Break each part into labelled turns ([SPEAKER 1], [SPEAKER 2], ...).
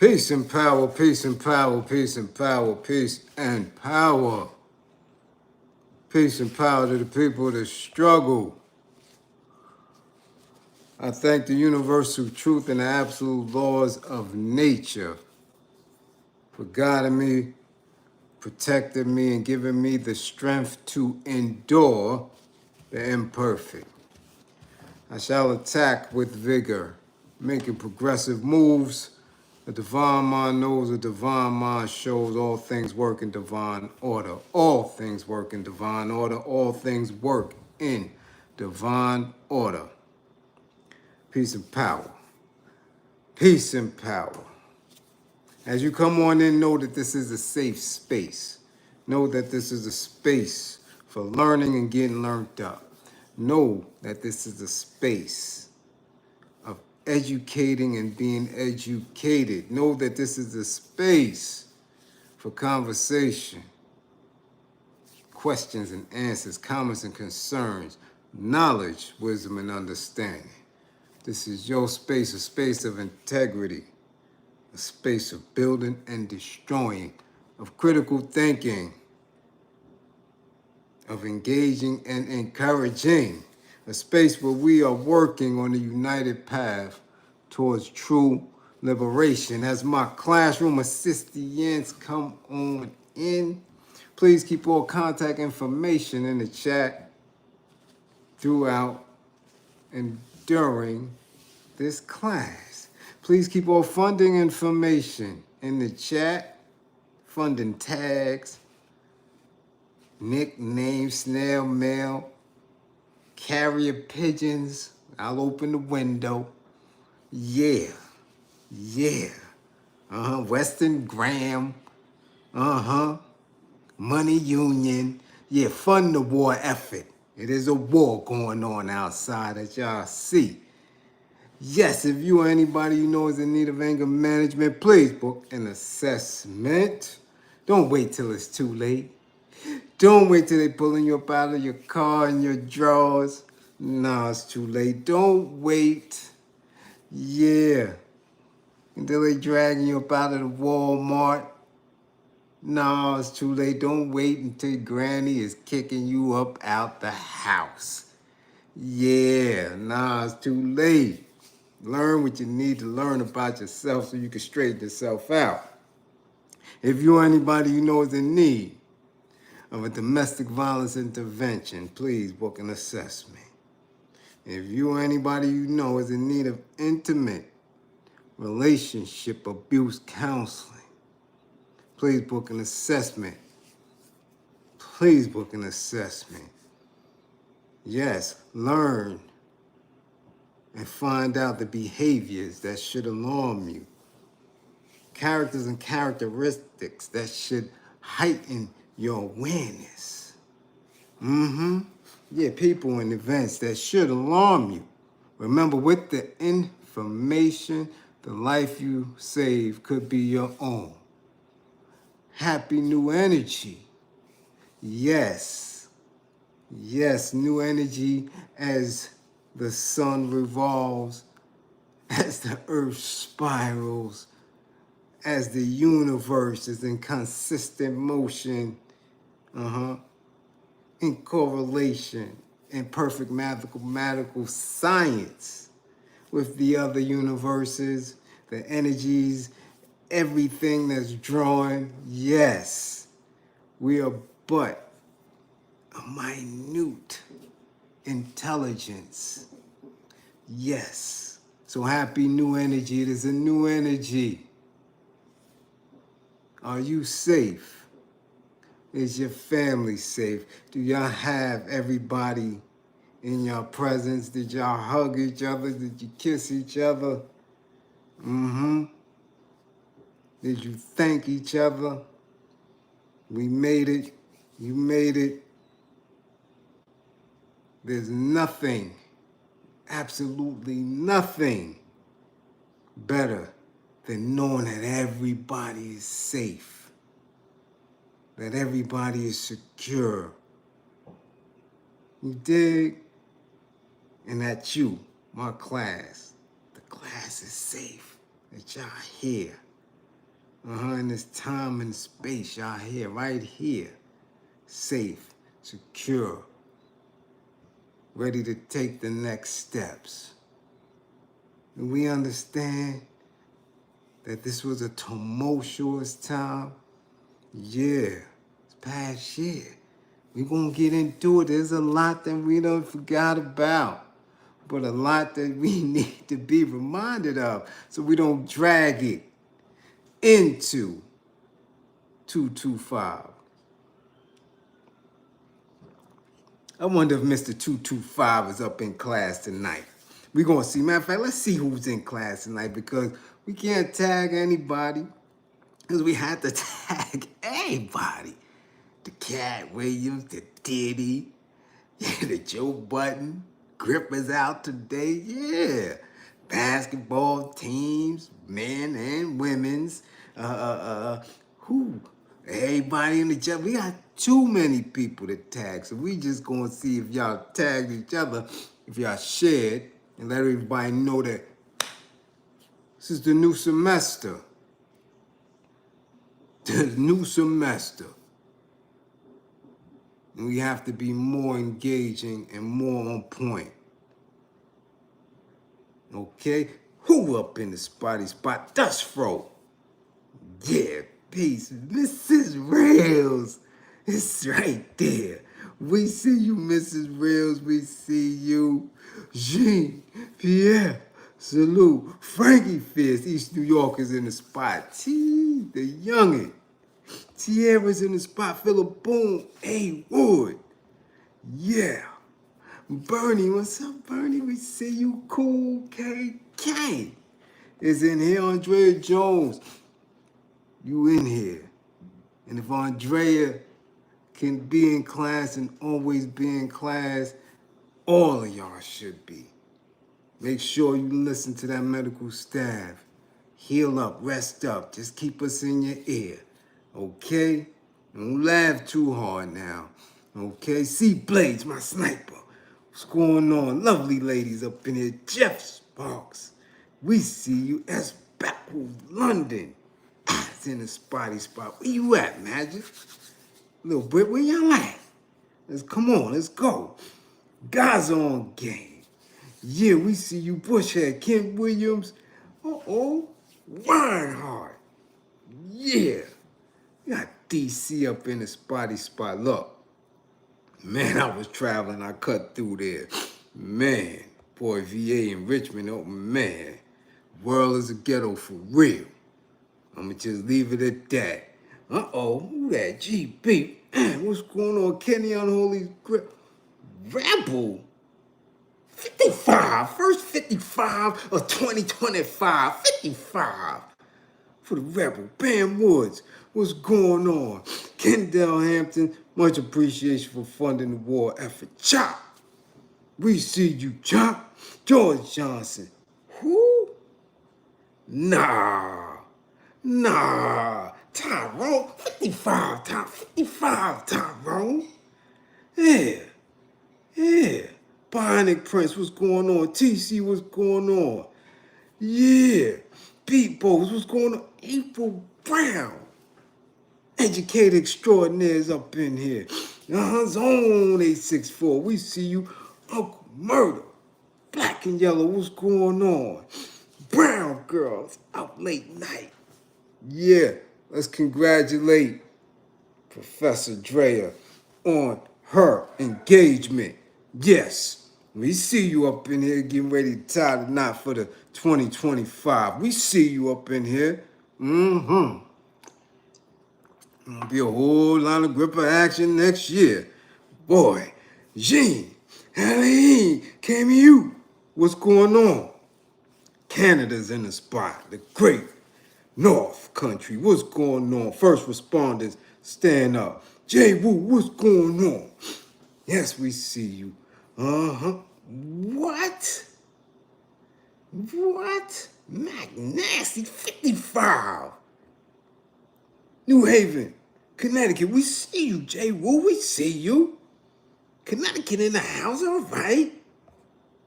[SPEAKER 1] Peace and power, peace and power, peace and power, peace and power. Peace and power to the people that struggle. I thank the universal truth and the absolute laws of nature for guiding me, protecting me, and giving me the strength to endure the imperfect. I shall attack with vigor, making progressive moves. A divine mind knows, a divine mind shows. All things work in divine order. All things work in divine order. All things work in divine order. Peace and power. Peace and power. As you come on in, know that this is a safe space. Know that this is a space for learning and getting learned up. Know that this is a space of educating and being educated. Know that this is a space for conversation, questions and answers, comments and concerns, knowledge, wisdom, and understanding. This is your space, a space of integrity, a space of building and destroying, of critical thinking, of engaging and encouraging, a space where we are working on a united path towards true liberation. As my classroom assistants come on in, please keep all contact information in the chat throughout and during this class. Please keep all funding information in the chat, funding tags, nicknames, snail mail, carrier pigeons. I'll open the window. Yeah. Western Graham. Money Union. Yeah, fund the war effort. It is a war going on outside that y'all see. Yes, if you or anybody you know is in need of anger management, please book an assessment. Don't wait till it's too late. Don't wait till they pulling you up out of your car and your drawers. Nah, it's too late. Don't wait. Yeah. Until they dragging you up out of the Walmart. No, it's too late. Don't wait until granny is kicking you up out the house. Yeah, nah, it's too late. Learn what you need to learn about yourself so you can straighten yourself out. If you or anybody you know is in need of a domestic violence intervention, please book an assessment. If you or anybody you know is in need of intimate relationship abuse counseling, please book an assessment. Please book an assessment. Yes, learn and find out the behaviors that should alarm you. Characters and characteristics that should heighten your awareness. Yeah, people and events that should alarm you. Remember, with the information, the life you save could be your own. Happy new energy. Yes, new energy as the sun revolves, as the earth spirals, as the universe is in consistent motion, in correlation, in perfect mathematical science with the other universes, the energies, everything that's drawing. Yes, we are but a minute intelligence. Yes. So happy new energy. It is a new energy. Are you safe? Is your family safe? Do y'all have everybody in your presence? Did y'all hug each other? Did you kiss each other? Did you thank each other? We made it. You made it. There's nothing, absolutely nothing better than knowing that everybody is safe, that everybody is secure. You dig? And that you, my class, the class is safe, that y'all here. In this time and space, y'all here, right here. Safe, secure, ready to take the next steps. And we understand that this was a tumultuous time. Yeah, it's past year. We're gonna get into it. There's a lot that we done forgot about, but a lot that we need to be reminded of so we don't drag it into 225. I wonder if Mr. 225 is up in class tonight. We're gonna see. Matter of fact, let's see who's in class tonight because we can't tag anybody because we had to tag everybody. The Cat Williams, the Diddy, the Joe Button, Gripper's out today, yeah. Basketball teams, men and women's, who? Everybody in the job. We got too many people to tag, so we just gonna see if y'all tagged each other, if y'all shared, and let everybody know that this is the new semester. The new semester. And we have to be more engaging and more on point. Okay? Who up in the spotty spot? Dust Fro. Yeah, peace. Mrs. Rails. It's right there. We see you, Mrs. Rails. We see you. Jean, Pierre, salute. Frankie Fierce, East New York is in the spot. T, the youngin'. Tierra's in the spot. Philip Boone. A. Wood. Yeah. Bernie, what's up, Bernie? We see you. Cool KK is in here. Andrea Jones, you in here. And if Andrea can be in class and always be in class, all of y'all should be. Make sure you listen to that medical staff. Heal up, rest up. Just keep us in your ear. Okay? Don't laugh too hard now. Okay? See Blades, my sniper. What's going on? Lovely ladies up in here. Jeff Sparks. We see you. S. Backwoods, London. It's in the spotty spot. Where you at, Magic? Little Brit, where y'all at? Come on, let's go. Gaza on game. Yeah, we see you. Bushhead, Kent Williams. Uh-oh. Reinhardt. Yeah. Got DC up in the spotty spot. Look, man, I was traveling. I cut through there. Man, boy, VA in Richmond. Oh, man. World is a ghetto for real. I'm going to just leave it at that. Uh-oh, who that? GB. What's going on? Kenny Unholy Grip. Rebel. 55. First 55 of 2025. 55. For the Rebel. Bam Woods. What's going on? Kendall Hampton. Much appreciation for funding the war effort. Chop. We see you, Chop. George Johnson. Who? Nah. Tyrone. 55. 55, Tyrone. Yeah. Bionic Prince, what's going on? TC, what's going on? Yeah. Beat Bows, what's going on? April Brown. Educated extraordinaires up in here. Zone 864. We see you. Uncle Murder. Black and Yellow, what's going on? Brown Girls, out late night. Yeah, let's congratulate Professor Drea on her engagement. Yes, we see you up in here getting ready to tie the knot for the 2025. We see you up in here. Gonna be a whole lot of gripper action next year. Boy, Jean, Helene, Camus, what's going on? Canada's in the spot. The great North Country, what's going on? First responders, stand up. Jay Woo, what's going on? Yes, we see you. What? Mac Nasty, 55. New Haven, Connecticut, we see you, Jay Woo, we see you. Connecticut in the house, all right.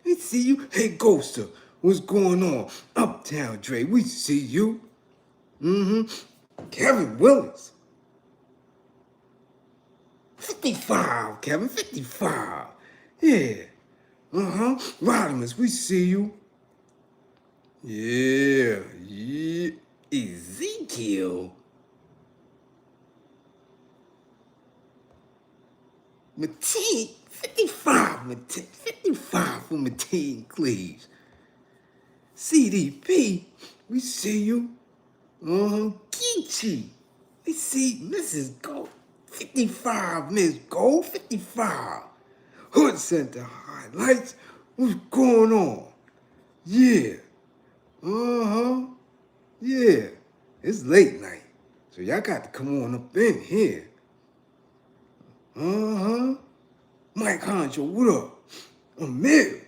[SPEAKER 1] We see you. Hey, Ghoster, what's going on? Uptown Dre, we see you. Kevin Willis. 55, Kevin, 55. Yeah. Rodimus, we see you. Yeah. Ezekiel. Mateen, 55, 55 for Mateen Cleaves. CDP, we see you. Geechee, we see Mrs. Gold, 55, Miss Gold, 55. Hood Center highlights, what's going on? Yeah, yeah, it's late night, so y'all got to come on up in here. Mike Honcho, what up? Emil,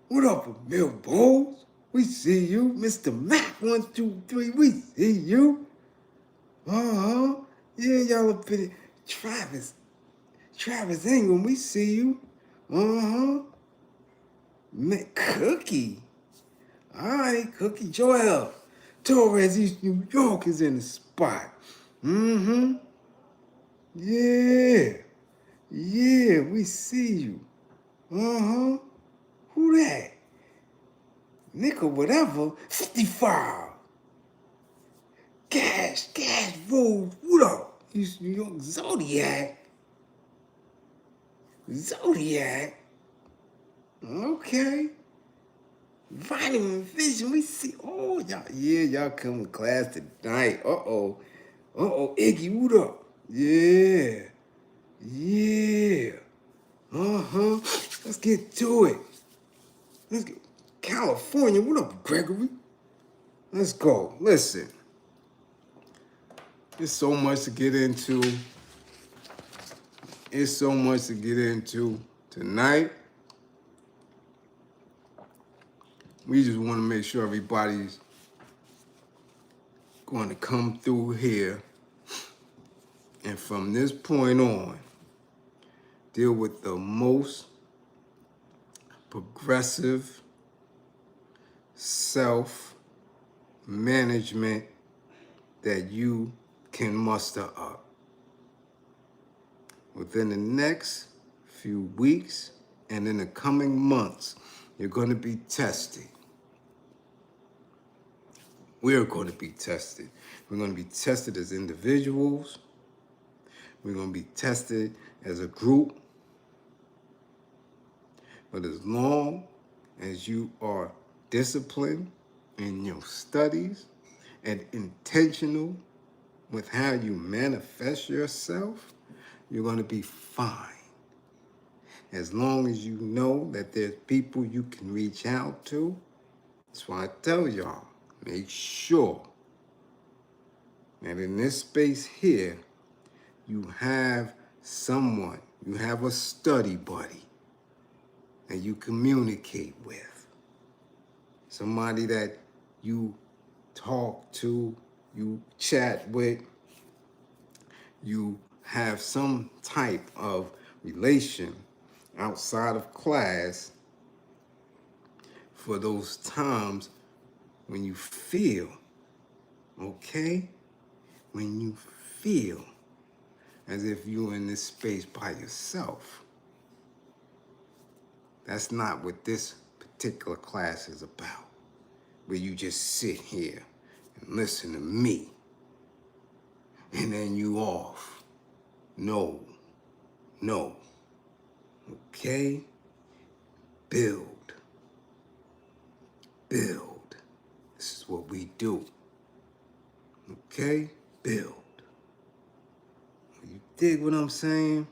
[SPEAKER 1] what up, Emil Bowles? We see you. Mr. Mac, 1, 2, 3, we see you. Yeah, y'all up in it. Travis Ingram, we see you. Cookie. All right, Cookie. Joel Torres, East New York is in the spot. Yeah, we see you. Who that? Nick or whatever, 55. Cash Rose, what up? East New York, Zodiac. Okay. Vitamin Vision, we see. Oh, y'all, yeah, y'all come to class tonight. Iggy, what up? Yeah. Let's get to it. Let's get California. What up, Gregory? Let's go. Listen. There's so much to get into. Tonight. We just want to make sure everybody's going to come through here. And from this point on, deal with the most progressive self-management that you can muster up. Within the next few weeks and in the coming months, you're going to be tested. We're going to be tested. We're going to be tested as individuals. We're going to be tested as a group. But as long as you are disciplined in your studies and intentional with how you manifest yourself, you're going to be fine. As long as you know that there's people you can reach out to. That's why I tell y'all, make sure that in this space here, you have someone, you have a study buddy that you communicate with. Somebody that you talk to, you chat with, you have some type of relation outside of class for those times when you feel, okay? When you feel as if you're in this space by yourself. That's not what this particular class is about, where you just sit here and listen to me, and then you off. No. Okay? Build. This is what we do. Okay? Build. You dig what I'm saying?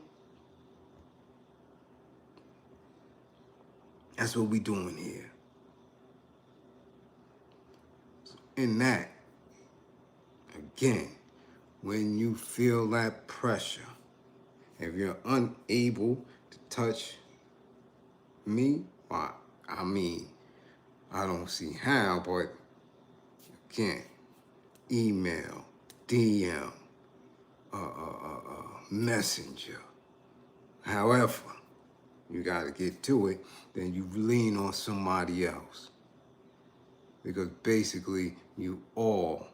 [SPEAKER 1] That's what we doing here. So in that, again, when you feel that pressure, if you're unable to touch me, well, I mean, I don't see how, but you can't. Email, DM, messenger. However, you got to get to it, then you lean on somebody else. Because basically, you all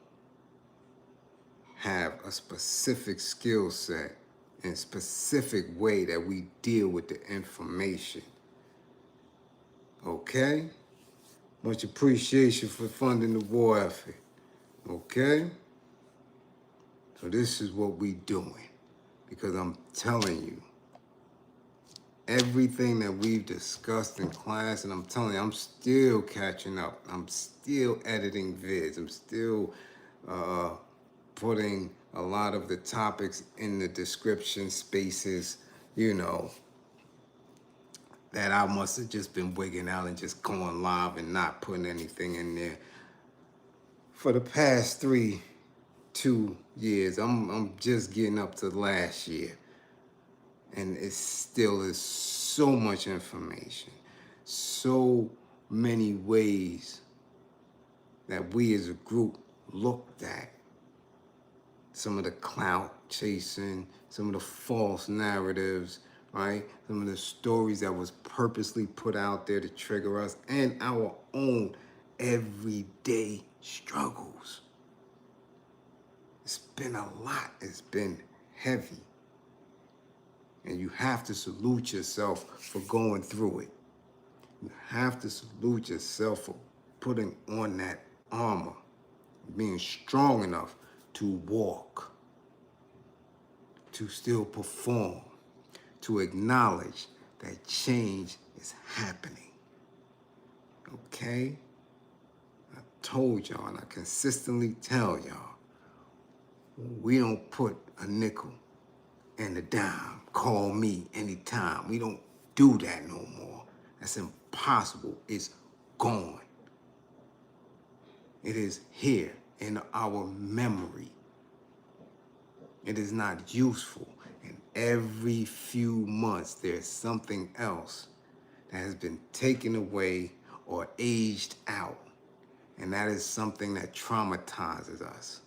[SPEAKER 1] a specific skill set and specific way that we deal with the information. Okay? Much appreciation for funding the war effort. Okay? So this is what we doing. Because I'm telling you, everything that we've discussed in class, and I'm telling you, I'm still catching up. I'm still editing vids. I'm still putting a lot of the topics in the description spaces, you know, that I must have just been wigging out and just going live and not putting anything in there. For the past 2 years, I'm just getting up to last year. And it still is so much information, so many ways that we as a group looked at some of the clout chasing, some of the false narratives, right? Some of the stories that was purposely put out there to trigger us, and our own everyday struggles. It's been a lot. It's been heavy. And you have to salute yourself for going through it. You have to salute yourself for putting on that armor, being strong enough to walk, to still perform, to acknowledge that change is happening. Okay? I told y'all, and I consistently tell y'all, we don't put a nickel and a dime. Call me anytime. We don't do that no more. That's impossible. It's gone. It is here in our memory. It is not useful. And every few months, there's something else that has been taken away or aged out. And that is something that traumatizes us,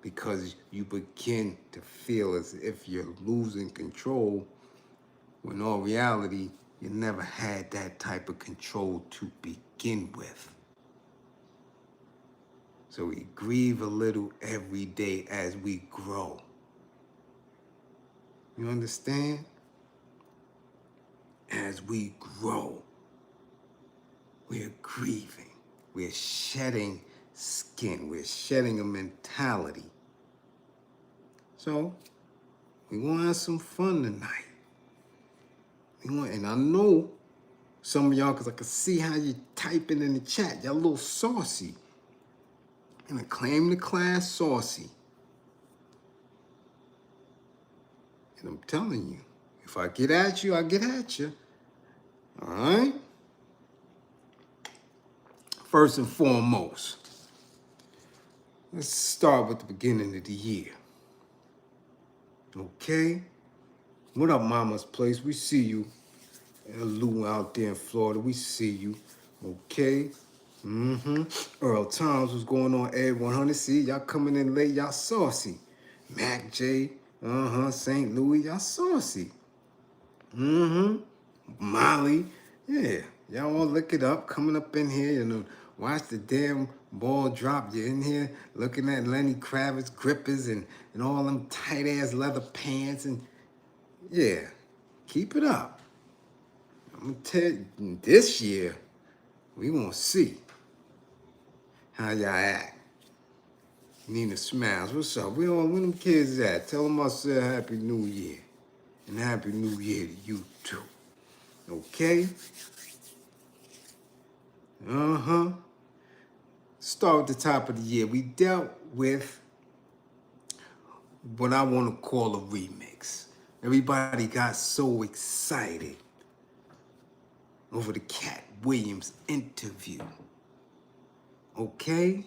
[SPEAKER 1] because you begin to feel as if you're losing control, when in all reality, you never had that type of control to begin with. So we grieve a little every day as we grow. You understand? As we grow, we're grieving. We're shedding skin. We're shedding a mentality. So, we're going to have some fun tonight. And I know some of y'all, because I can see how you typing in the chat, y'all a little saucy. And I claim the class saucy. And I'm telling you, if I get at you, I get at you. All right? First and foremost, let's start with the beginning of the year. Okay? What up, Mama's Place? We see you. Lou out there in Florida, we see you. Okay? Earl Times, what's going on? Ed 100, see, y'all coming in late, y'all saucy. Mac J, St. Louis, y'all saucy. Molly, yeah, y'all all look it up, coming up in here, you know, watch the damn ball drop. You're in here looking at Lenny Kravitz grippers and all them tight-ass leather pants, and yeah, keep it up. I'm gonna tell you, this year, we gonna see how y'all act. Nina Smiles, what's up? Where them kids at? Tell them I said Happy New Year. And Happy New Year to you too. Okay? Start at the top of the year. We dealt with what I want to call a remix. Everybody got so excited over the Cat Williams interview. Okay?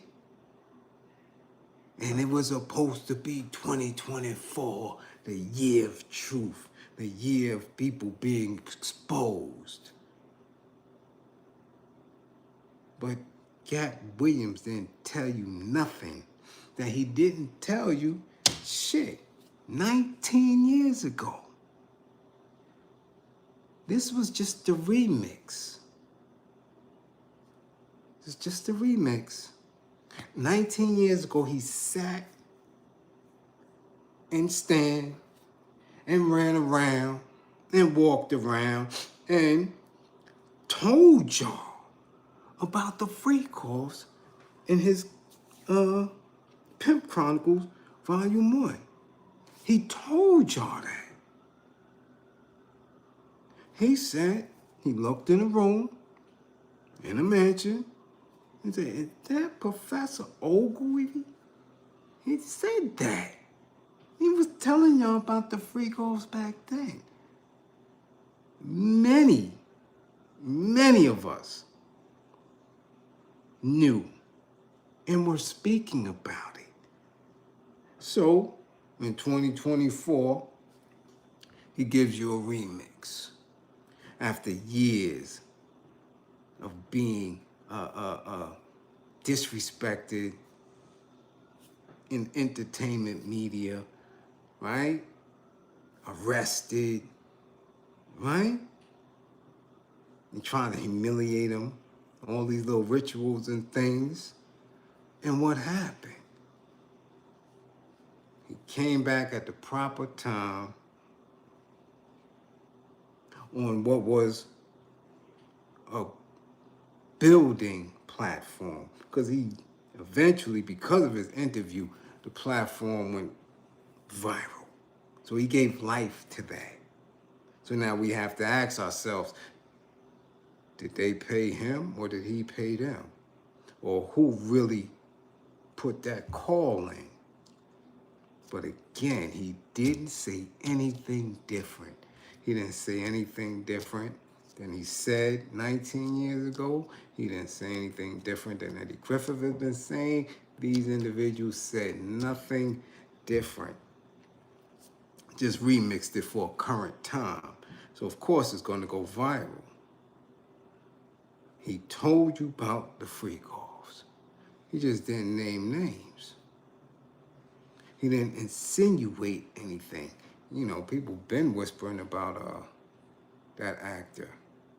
[SPEAKER 1] And it was supposed to be 2024, the year of truth, the year of people being exposed. But Cat Williams didn't tell you nothing that he didn't tell you, 19 years ago. This was just the remix. It's just a remix. 19 years ago, he sat and stand and ran around and walked around and told y'all about the freak offs in his Pimp Chronicles Volume 1. He told y'all that. He said he looked in a room in a mansion and said, "Is that Professor Ogilvy?" He said that. He was telling y'all about the freak offs back then. Many of us knew and were speaking about it. So, in 2024, he gives you a remix after years of being disrespected in entertainment media, right? Arrested, right? And trying to humiliate him, all these little rituals and things. And what happened? He came back at the proper time on what was a building platform, because he eventually, because of his interview, the platform went viral. So he gave life to that. So now we have to ask ourselves, did they pay him or did he pay them? Or who really put that call in? But again, he didn't say anything different. He didn't say anything different than he said 19 years ago. He didn't say anything different than Eddie Griffith has been saying. These individuals said nothing different. Just remixed it for a current time. So of course it's going to go viral. He told you about the freak-offs. He just didn't name names. He didn't insinuate anything. You know, people been whispering about that actor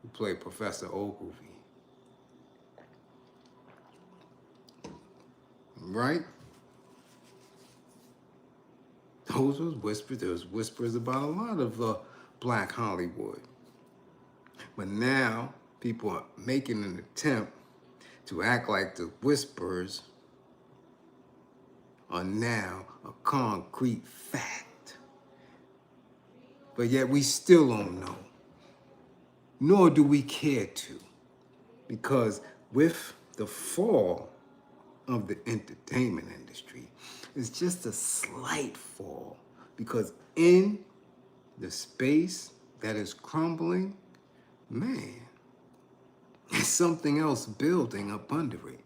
[SPEAKER 1] who played Professor Ogilvy. Right? Those was whispers. There was whispers about a lot of Black Hollywood. But now people are making an attempt to act like the whispers are now a concrete fact. But yet we still don't know. Nor do we care to. Because with the fall of the entertainment industry, it's just a slight fall. Because in the space that is crumbling, man, there's something else building up under it.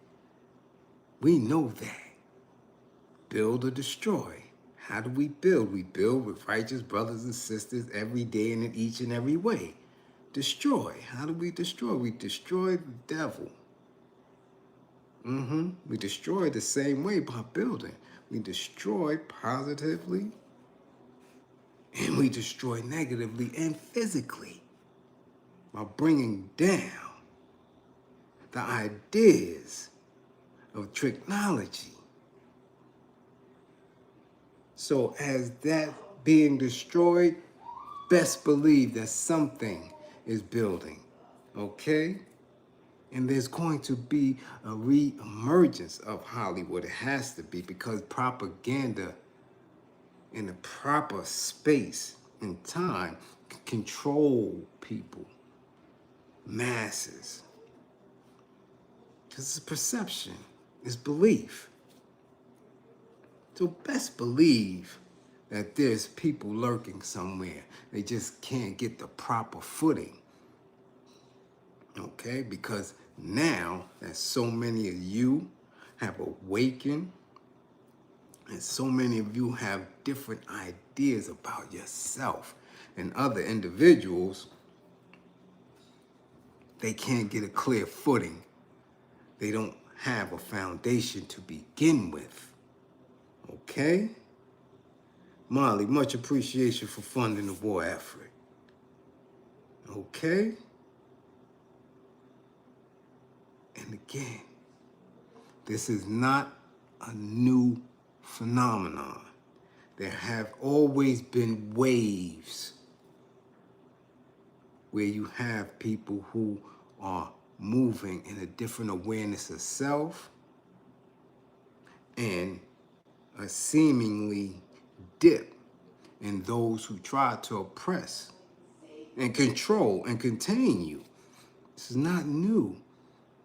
[SPEAKER 1] We know that. Build or destroy. How do we build? We build with righteous brothers and sisters every day and in each and every way. Destroy. How do we destroy? We destroy the devil. We destroy the same way by building. We destroy positively and we destroy negatively and physically by bringing down the ideas of technology. So as that being destroyed, best believe that something is building, okay? And there's going to be a re-emergence of Hollywood. It has to be, because propaganda in the proper space and time can control people, masses. Because it's perception, it's belief. So best believe that there's people lurking somewhere. They just can't get the proper footing. Okay? Because now that so many of you have awakened and so many of you have different ideas about yourself and other individuals, they can't get a clear footing. They don't have a foundation to begin with. Okay? Molly, much appreciation for funding the war effort. Okay? And again, this is not a new phenomenon. There have always been waves where you have people who are moving in a different awareness of self and a seemingly dip in those who try to oppress and control and contain you. This is not new,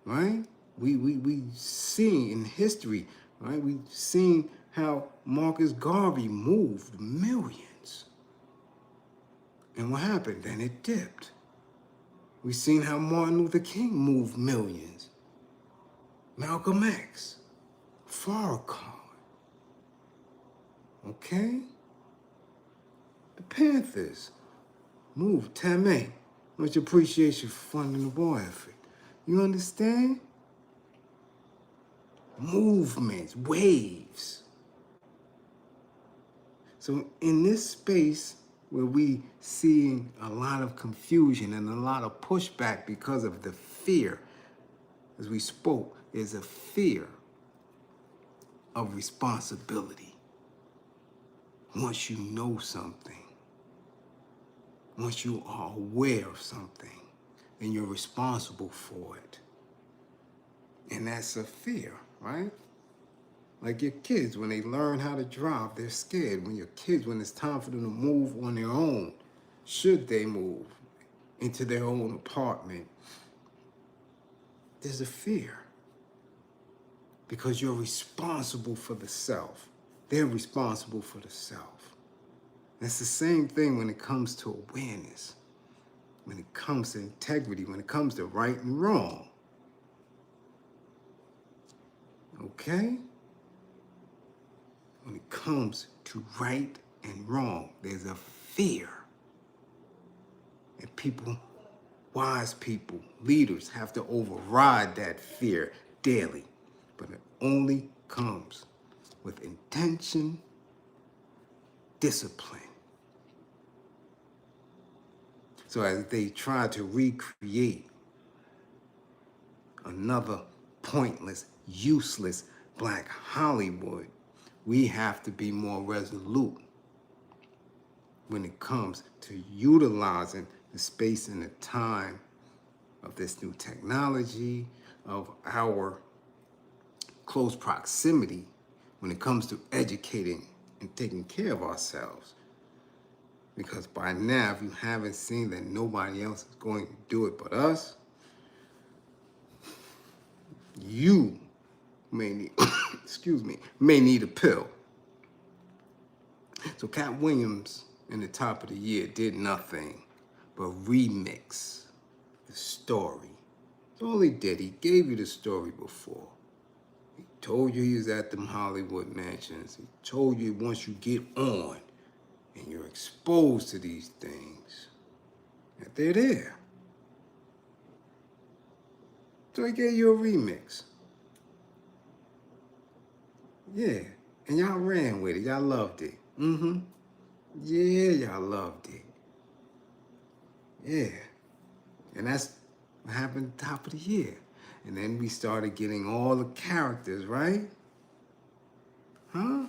[SPEAKER 1] right? We've seen in history, right? We've seen how Marcus Garvey moved millions. And what happened? Then it dipped. We've seen how Martin Luther King moved millions. Malcolm X, Farrakhan, okay? The Panthers moved Tame. Much appreciation for funding the war effort. You understand? Movements, waves. So in this space where we seeing a lot of confusion and a lot of pushback because of the fear, as we spoke, is a fear of responsibility. Once you know something, once you are aware of something, then you're responsible for it. And that's a fear, right? Like your kids, when they learn how to drive, they're scared. When your kids, when it's time for them to move on their own, should they move into their own apartment, there's a fear. Because you're responsible for the self. They're responsible for the self. It's the same thing when it comes to awareness, when it comes to integrity, when it comes to right and wrong. Okay? When it comes to right and wrong, there's a fear. And people, wise people, leaders have to override that fear daily. But it only comes with intention, discipline. So as they try to recreate another pointless, useless Black Hollywood, we have to be more resolute when it comes to utilizing the space and the time of this new technology, of our close proximity when it comes to educating and taking care of ourselves. Because by now, if you haven't seen that nobody else is going to do it but us, you may need, may need a pill. So Cat Williams in the top of the year did nothing but remix the story. That's all he did. He gave you the story before. He told you he was at them Hollywood mansions. He told you once you get on and you're exposed to these things, that they're there. So he gave you a remix. Yeah, and y'all ran with it. Y'all loved it. Yeah, y'all loved it. Yeah. And that's what happened at the top of the year. And then we started getting all the characters, right? Huh?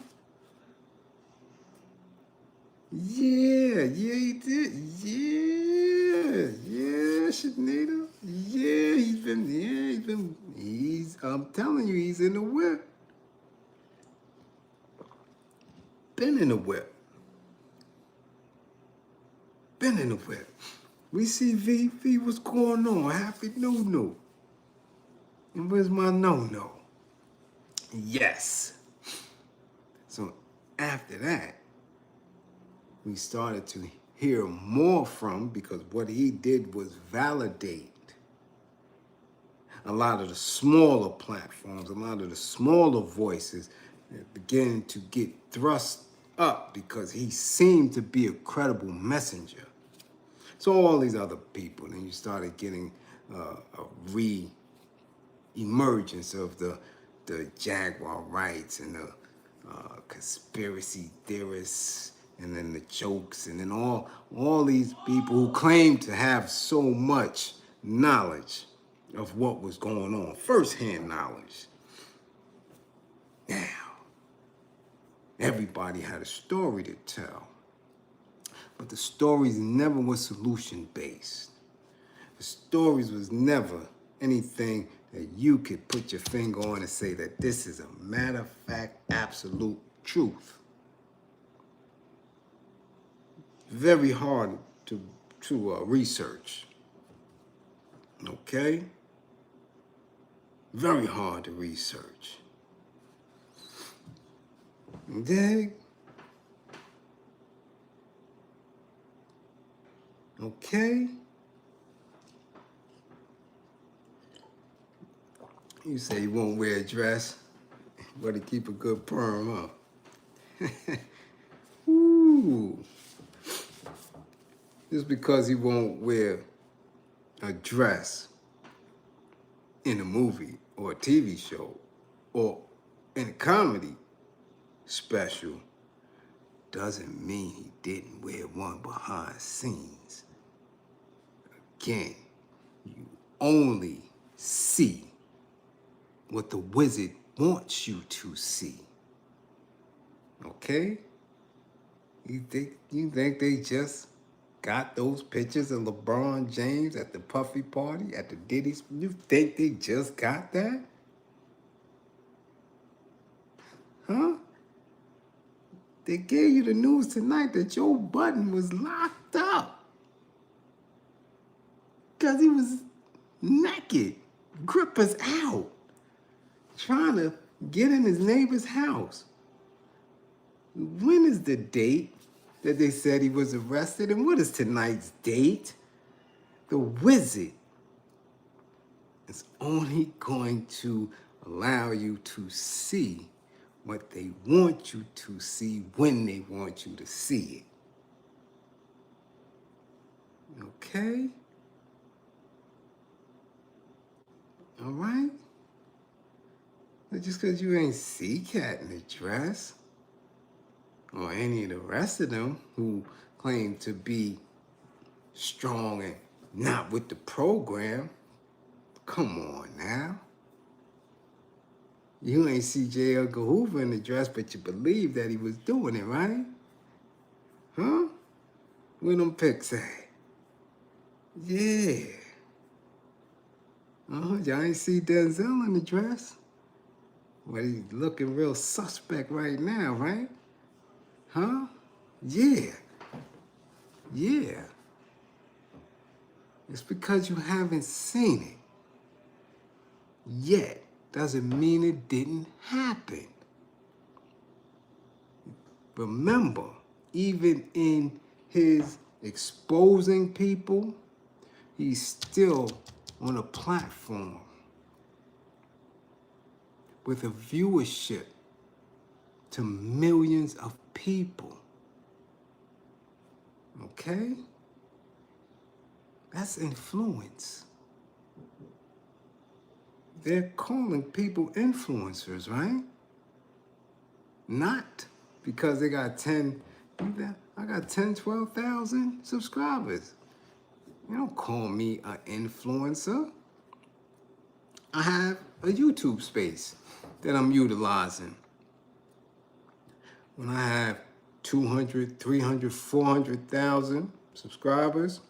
[SPEAKER 1] Yeah, he did. Yeah, Shanita. I'm telling you, he's in the whip. Been in the whip. We see V, what's going on? Happy no. And where's my no? Yes. So after that, we started to hear more from, because what he did was validate a lot of the smaller platforms, a lot of the smaller voices that began to get thrust up because he seemed to be a credible messenger. So all these other people, and you started getting a re-emergence of the Jaguar rights and the conspiracy theorists, and then the jokes, and then all these people who claim to have so much knowledge of what was going on, first-hand knowledge. Now, everybody had a story to tell. But the stories never were solution-based. The stories was never anything that you could put your finger on and say that this is a matter of fact, absolute truth. Very hard to research. Okay? Very hard to research. Dig? Okay? You say you won't wear a dress, but to keep a good perm, huh? Ooh. Just because he won't wear a dress in a movie or a TV show or in a comedy special doesn't mean he didn't wear one behind scenes. Again, you only see what the wizard wants you to see. Okay? You think they just got those pictures of LeBron James at the Puffy party, at the Diddy's? You think they just got that? Huh? They gave you the news tonight that Joe Budden was locked up because he was naked, grippers out, trying to get in his neighbor's house. When is the date that they said he was arrested? And what is tonight's date? The wizard is only going to allow you to see what they want you to see when they want you to see it. Okay? All right? But just because you ain't see Cat in the dress, or any of the rest of them who claim to be strong and not with the program, come on now. You ain't see J. Edgar Hoover in the dress, but you believe that he was doing it, right? Huh? Where them pics at? Yeah. Y'all ain't see Denzel in the dress? Well, he's looking real suspect right now, right? Huh? Yeah. Yeah. It's because you haven't seen it yet. Doesn't mean it didn't happen. Remember, even in his exposing people, he's still on a platform with a viewership to millions of people. Okay? That's influence. They're calling people influencers, right? Not because they got I got 10, 12,000 subscribers. You don't call me an influencer. I have a YouTube space that I'm utilizing. When I have 200, 300, 400,000 subscribers,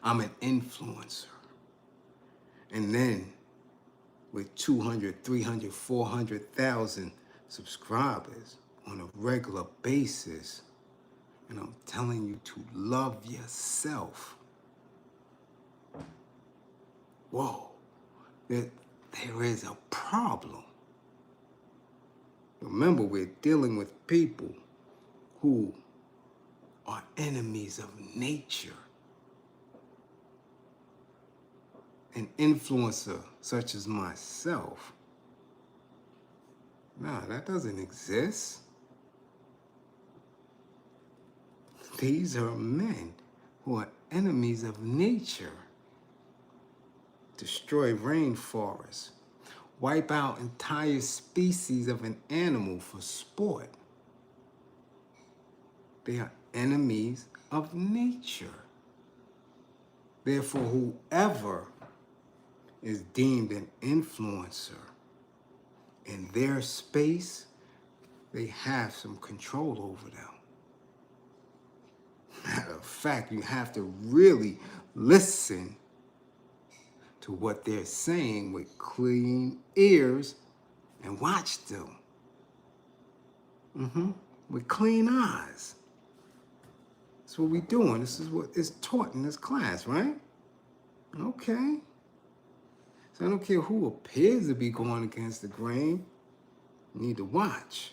[SPEAKER 1] I'm an influencer. And then with 200, 300, 400,000 subscribers on a regular basis, and I'm telling you to love yourself. Whoa, there is a problem. Remember, we're dealing with people who are enemies of nature. An influencer such as myself, nah, that doesn't exist. These are men who are enemies of nature. Destroy rainforests, wipe out entire species of an animal for sport. They are enemies of nature. Therefore, whoever is deemed an influencer in their space, they have some control over them. Matter of fact, you have to really listen to what they're saying with clean ears and watch them. With clean eyes. That's what we're doing. This is what is taught in this class, right? Okay. So I don't care who appears to be going against the grain. You need to watch.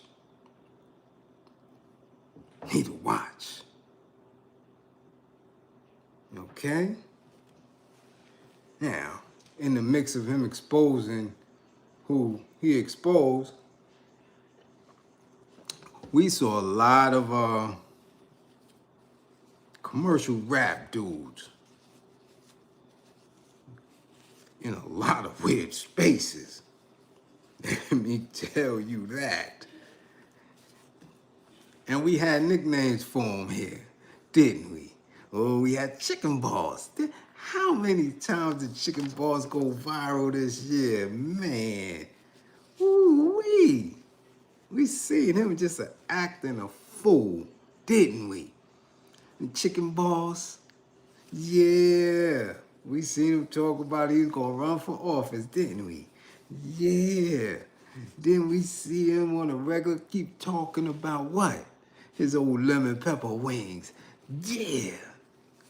[SPEAKER 1] Need to watch. Okay? Now, in the mix of him exposing who he exposed, we saw a lot of commercial rap dudes in a lot of weird spaces. Let me tell you that. And we had nicknames for him here, didn't we? Oh, we had chicken balls. How many times did chicken balls go viral this year? Man, ooh-wee. We seen him just acting a fool, didn't we? And chicken balls, yeah. We seen him talk about he was gonna run for office, didn't we? Yeah. Then we see him on a regular keep talking about what? His old lemon pepper wings. Yeah.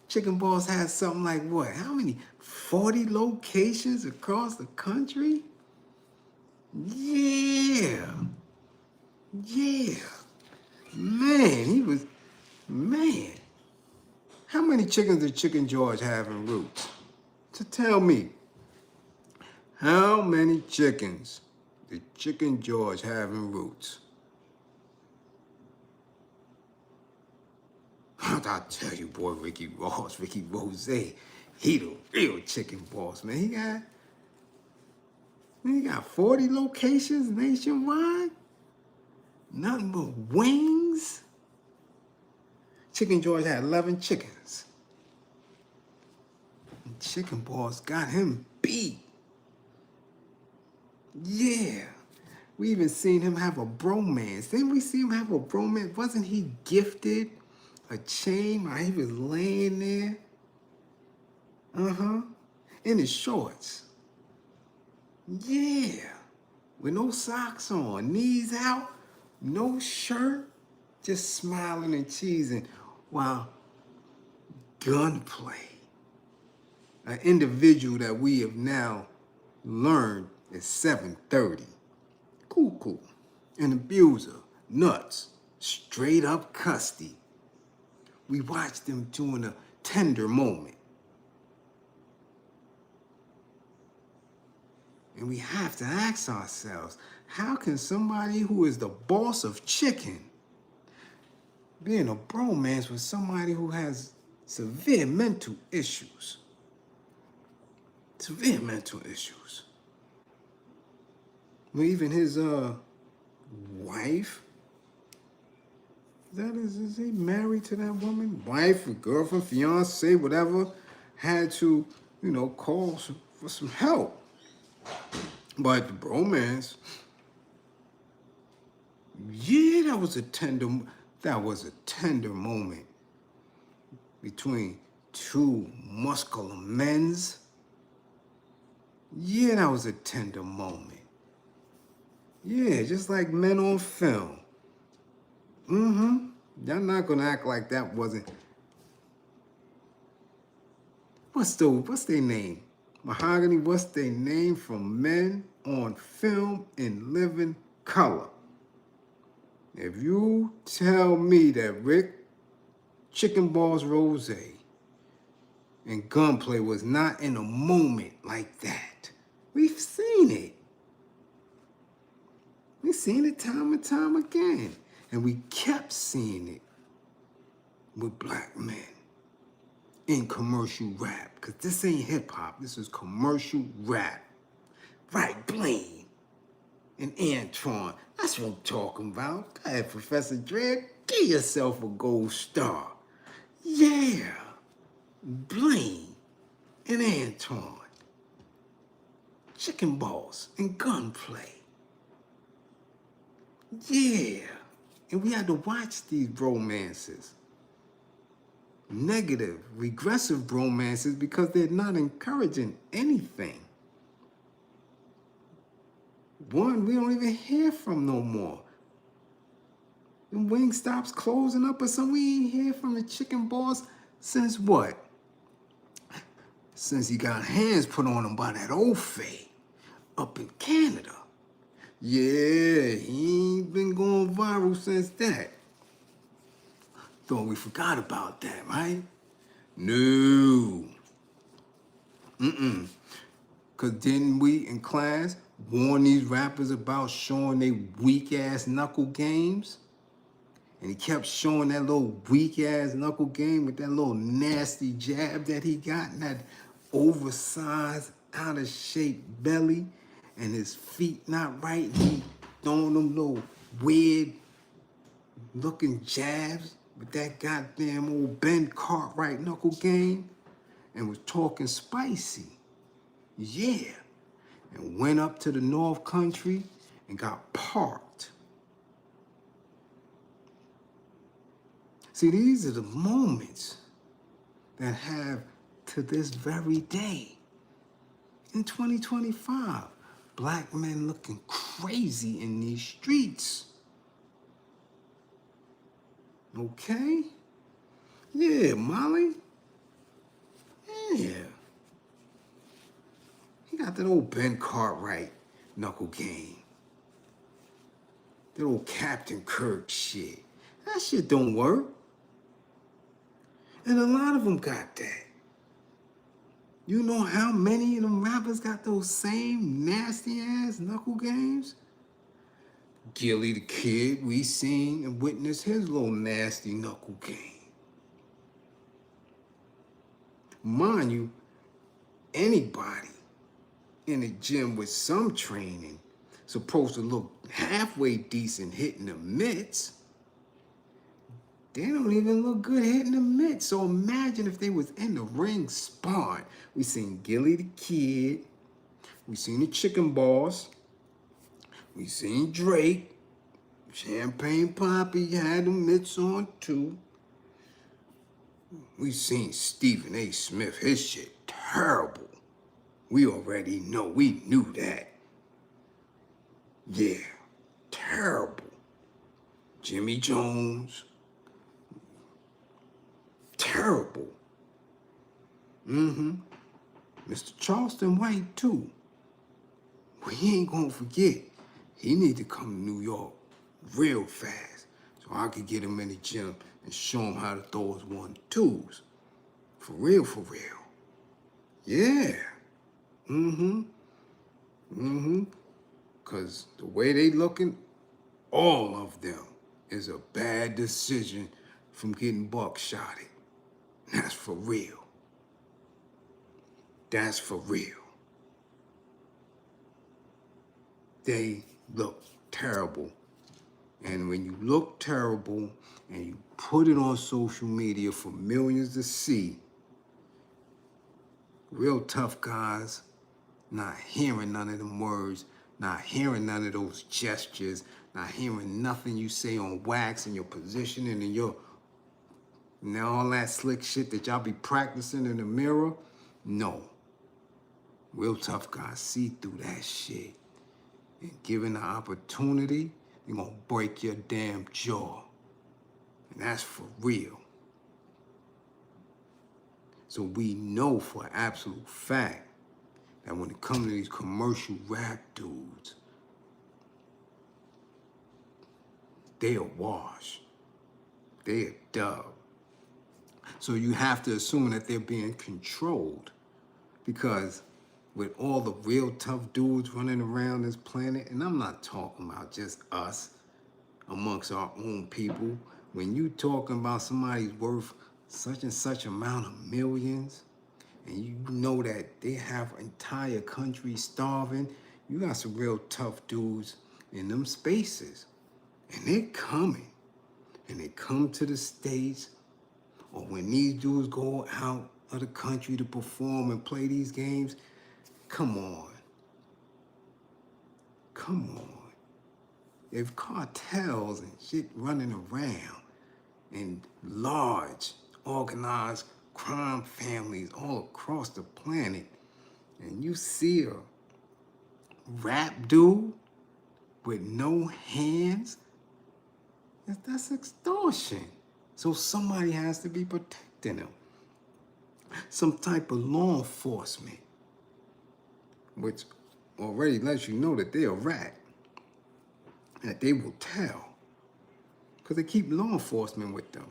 [SPEAKER 1] Chicken Balls had something like what? How many? 40 locations across the country? Yeah. Yeah. Man. How many chickens did Chicken George have in Roots? So tell me, how many chickens did Chicken George have in Roots? I tell you, boy, Ricky Rose, he the real chicken boss, man. He got 40 locations nationwide. Nothing but wings. Chicken George had 11 chickens. And Chicken Boss got him beat. Yeah. We even seen him have a bromance. Didn't we see him have a bromance? Wasn't he gifted a chain while he was laying there? In his shorts. Yeah. With no socks on, knees out, no shirt, just smiling and cheesing while gunplay. An individual that we have now learned is 730. Cool. An abuser, nuts, straight up custody. We watched him during a tender moment. And we have to ask ourselves, how can somebody who is the boss of chicken be in a bromance with somebody who has severe mental issues? Severe mental issues. Well, even his wife, is he married to that woman? Wife, girlfriend, fiance, whatever, had to, call for some help. But the bromance, yeah, that was a tender moment between two muscular men's. Yeah, that was a tender moment. Yeah, just like men on film. Y'all not gonna act like that wasn't. What's their name? Mahogany, what's their name from Men on Film in Living Color? If you tell me that Rick Chicken Balls Rose and Gunplay was not in a moment like that, we've seen it. We've seen it time and time again. And we kept seeing it with black men in commercial rap. Because this ain't hip hop, this is commercial rap. Right, Blaine and Antoine. That's what I'm talking about. Go ahead, Professor Dredd. Give yourself a gold star. Yeah. Blaine and Antoine. Chicken Balls and Gunplay. Yeah. And we had to watch these bromances. Negative, regressive bromances because they're not encouraging anything. One, we don't even hear from no more. The wing stops closing up or something. We ain't hear from the chicken boss since what? Since he got hands put on him by that old fade up in Canada. Yeah, he ain't been going viral since that. Thought we forgot about that, right? No. Cause didn't we in class warn these rappers about showing they weak ass knuckle games? And he kept showing that little weak ass knuckle game with that little nasty jab that he got and that oversized, out of shape belly and his feet not right. He throwing them little weird looking jabs with that goddamn old Ben Cartwright knuckle game and was talking spicy. Yeah. And went up to the North Country and got parked. See, these are the moments that have to this very day. In 2025, black men looking crazy in these streets. Okay? Yeah, Molly. Yeah. He got that old Ben Cartwright knuckle game. That old Captain Kirk shit. That shit don't work. And a lot of them got that. You know how many of them rappers got those same nasty ass knuckle games? Gilly the Kid, we seen and witnessed his little nasty knuckle game. Mind you, anybody in the gym with some training supposed to look halfway decent hitting the mitts. They don't even look good hitting the mitts. So imagine if they was in the ring sparring. We seen Gilly the Kid. We seen the Chicken Boss. We seen Drake. Champagne Poppy had the mitts on too. We seen Stephen A. Smith. His shit terrible. We already know. We knew that. Yeah, terrible. Jimmy Jones. Terrible. Mr. Charleston White, too. We ain't gonna forget. He need to come to New York real fast so I could get him in the gym and show him how to throw his 1-2s. For real, for real. Yeah. Because the way they looking, all of them is a bad decision from getting buckshotted. That's for real. That's for real. They look terrible. And when you look terrible and you put it on social media for millions to see, real tough guys not hearing none of them words, not hearing none of those gestures, not hearing nothing you say on wax and your positioning and your all that slick shit that y'all be practicing in the mirror. No. Real tough guys see through that shit. And given the opportunity, they're gonna break your damn jaw. And that's for real. So we know for an absolute fact that when it comes to these commercial rap dudes, they a wash. They a dub. So you have to assume that they're being controlled, because with all the real tough dudes running around this planet, and I'm not talking about just us amongst our own people, when you talking about somebody's worth such and such amount of millions, and you know that they have entire countries starving, you got some real tough dudes in them spaces. And they're coming. And they come to the States, or when these dudes go out of the country to perform and play these games, come on. Come on. If cartels and shit running around and large organized crime families all across the planet, and you see a rap dude with no hands, that's extortion. So somebody has to be protecting him. Some type of law enforcement, which already lets you know that they're a rat, that they will tell, because they keep law enforcement with them.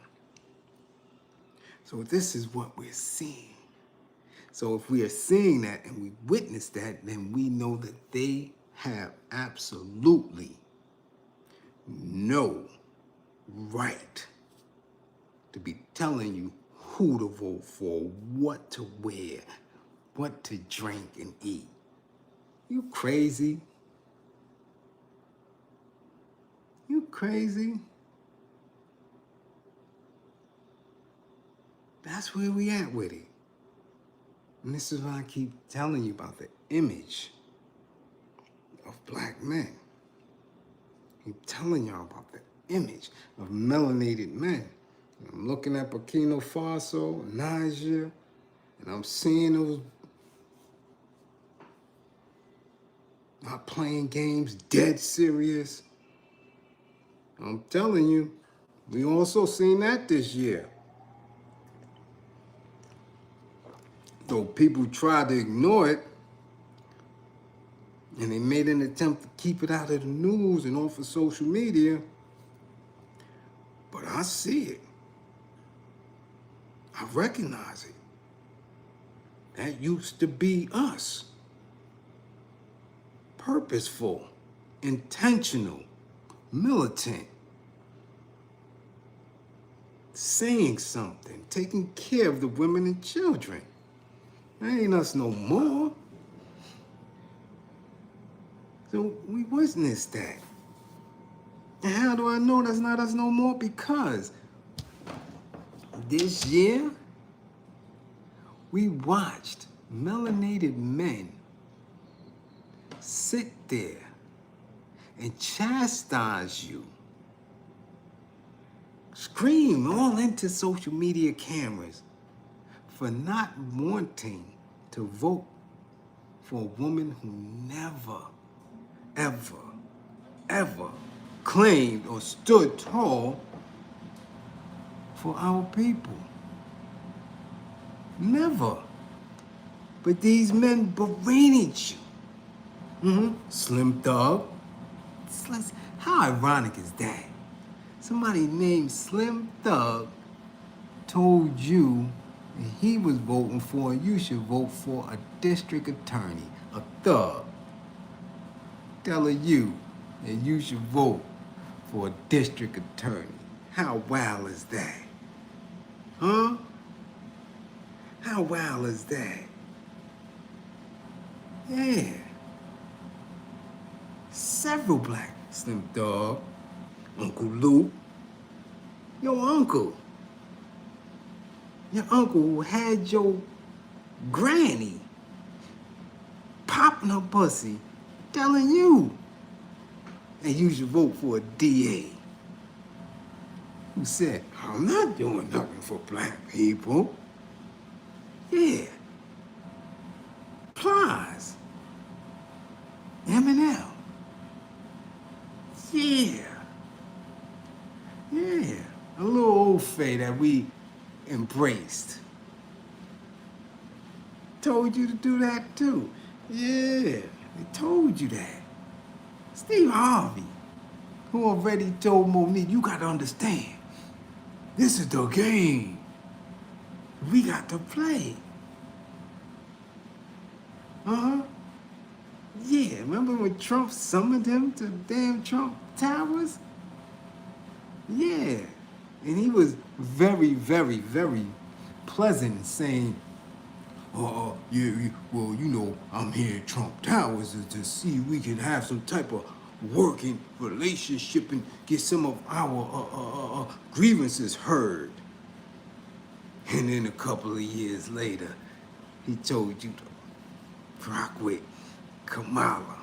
[SPEAKER 1] So this is what we're seeing. So if we are seeing that and we witness that, then we know that they have absolutely no right to be telling you who to vote for, what to wear, what to drink and eat. You crazy? You crazy? That's where we at with it. And this is why I keep telling you about the image of black men. I keep telling y'all about the image of melanated men. And I'm looking at Burkina Faso, Niger, and I'm seeing those not playing games, dead serious. I'm telling you, we also seen that this year. Though people tried to ignore it, and they made an attempt to keep it out of the news and off of social media, but I see it. I recognize it. That used to be us. Purposeful, intentional, militant, saying something, taking care of the women and children. That ain't us no more. So we witnessed that. And how do I know that's not us no more? Because this year, we watched melanated men sit there and chastise you, scream all into social media cameras for not wanting to vote for a woman who never, ever, ever claimed or stood tall for our people. Never. But these men berated you. Slim Thug. How ironic is that? Somebody named Slim Thug told you that he was voting for, you should vote for a district attorney, a thug, telling you that you should vote for a district attorney. How wild is that? Huh? How wild is that? Yeah. Several black Slim Thug, Uncle Luke, your uncle who had your granny popping her pussy, telling you that you should vote for a DA. Who said, I'm not doing nothing for black people. Yeah. Plies. Eminem. Yeah. Yeah. A little old fay that we embraced. Told you to do that too. Yeah. They told you that. Steve Harvey, who already told Monique, you gotta understand, this is the game. We got to play. Yeah, remember when Trump summoned him to damn Trump Towers? Yeah. And he was very, very, very pleasant saying, yeah, well, you know, I'm here at Trump Towers to see if we can have some type of working relationship and get some of our grievances heard. And then a couple of years later, he told you to rock with Kamala.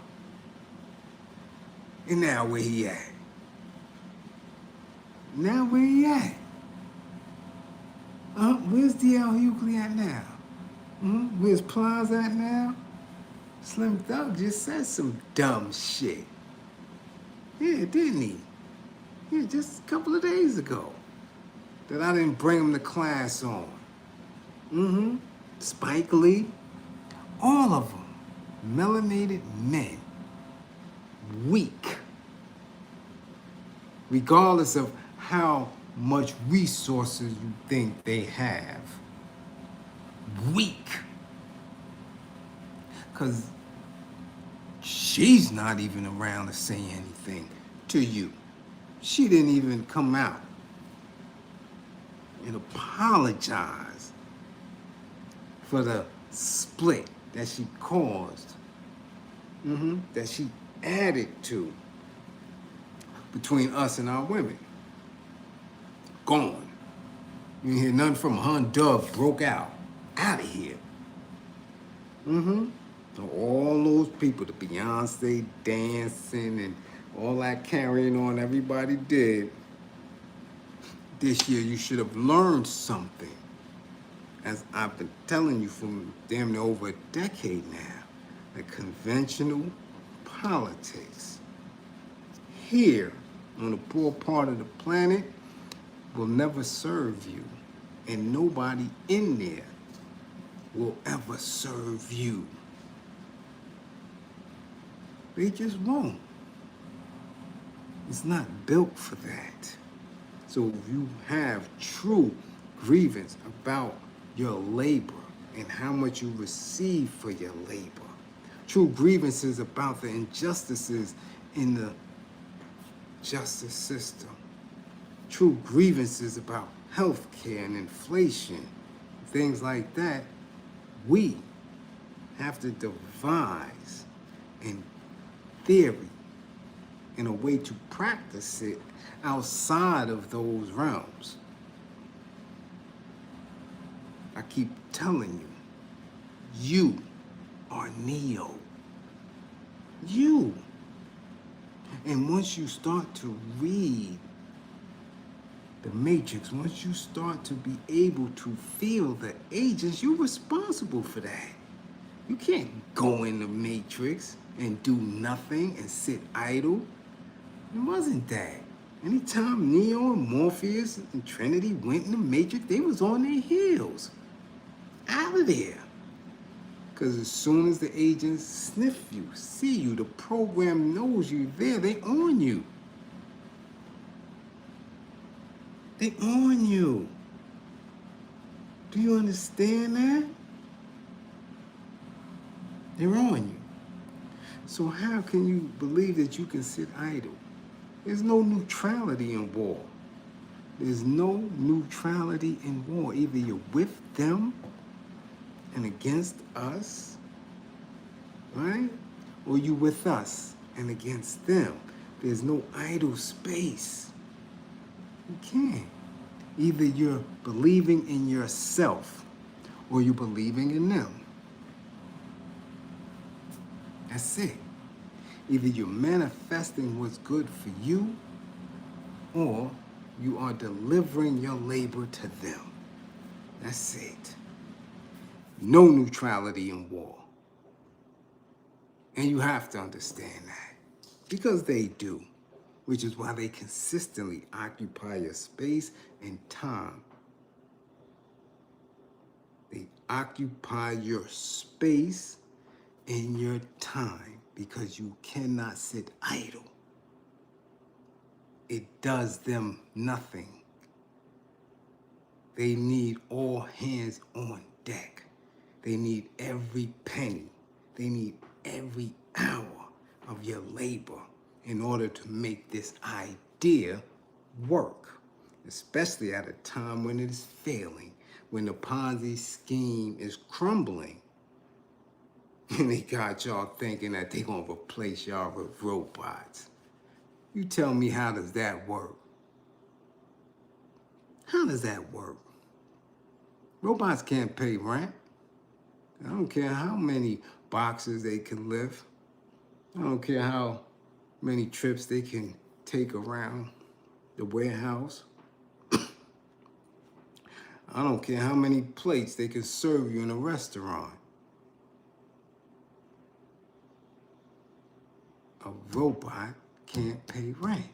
[SPEAKER 1] And now where he at? Now where he at? Where's DL Hughley at now? Where's Plies at now? Slim Thug just said some dumb shit. Yeah, didn't he? Yeah, just a couple of days ago. That I didn't bring him to class on. Spike Lee, all of them, melanated men, weak, regardless of how much resources you think they have. Weak. Because she's not even around to say anything to you. She didn't even come out and apologize for the split that she caused, that she added to between us and our women. Gone. You didn't hear nothing from her. And Dove broke out of here. So all those people, the Beyonce dancing and all that carrying on everybody did, this year you should have learned something. As I've been telling you for damn near over a decade now, that conventional politics here on the poor part of the planet will never serve you, and nobody in there will ever serve you. They just won't. It's not built for that. So if you have true grievance about your labor and how much you receive for your labor, true grievances about the injustices in the justice system, true grievances about health care and inflation, things like that, we have to devise in theory in a way to practice it outside of those realms. I keep telling you are Neo. You. And once you start to read the Matrix, once you start to be able to feel the agents, you're responsible for that. You can't go in the Matrix and do nothing and sit idle. It wasn't that. Anytime Neo and Morpheus and Trinity went in the Matrix, they was on their heels. Out of there. Because as soon as the agents sniff you, see you, the program knows you there, they on you. They on you. Do you understand that? They're on you. So how can you believe that you can sit idle? There's no neutrality in war. There's no neutrality in war. Either you're with them and against us, right? Or you with us and against them. There's no idle space. You can't. Either you're believing in yourself or you're believing in them. That's it. Either you're manifesting what's good for you or you are delivering your labor to them. That's it. No neutrality in war. And you have to understand that. Because they do. Which is why they consistently occupy your space and time. They occupy your space and your time because you cannot sit idle. It does them nothing. They need all hands on deck. They need every penny. They need every hour of your labor in order to make this idea work, especially at a time when it is failing, when the Ponzi scheme is crumbling, and they got y'all thinking that they're gonna replace y'all with robots. You tell me, how does that work? How does that work? Robots can't pay rent. I don't care how many boxes they can lift. I don't care how many trips they can take around the warehouse. I don't care how many plates they can serve you in a restaurant. A robot can't pay rent.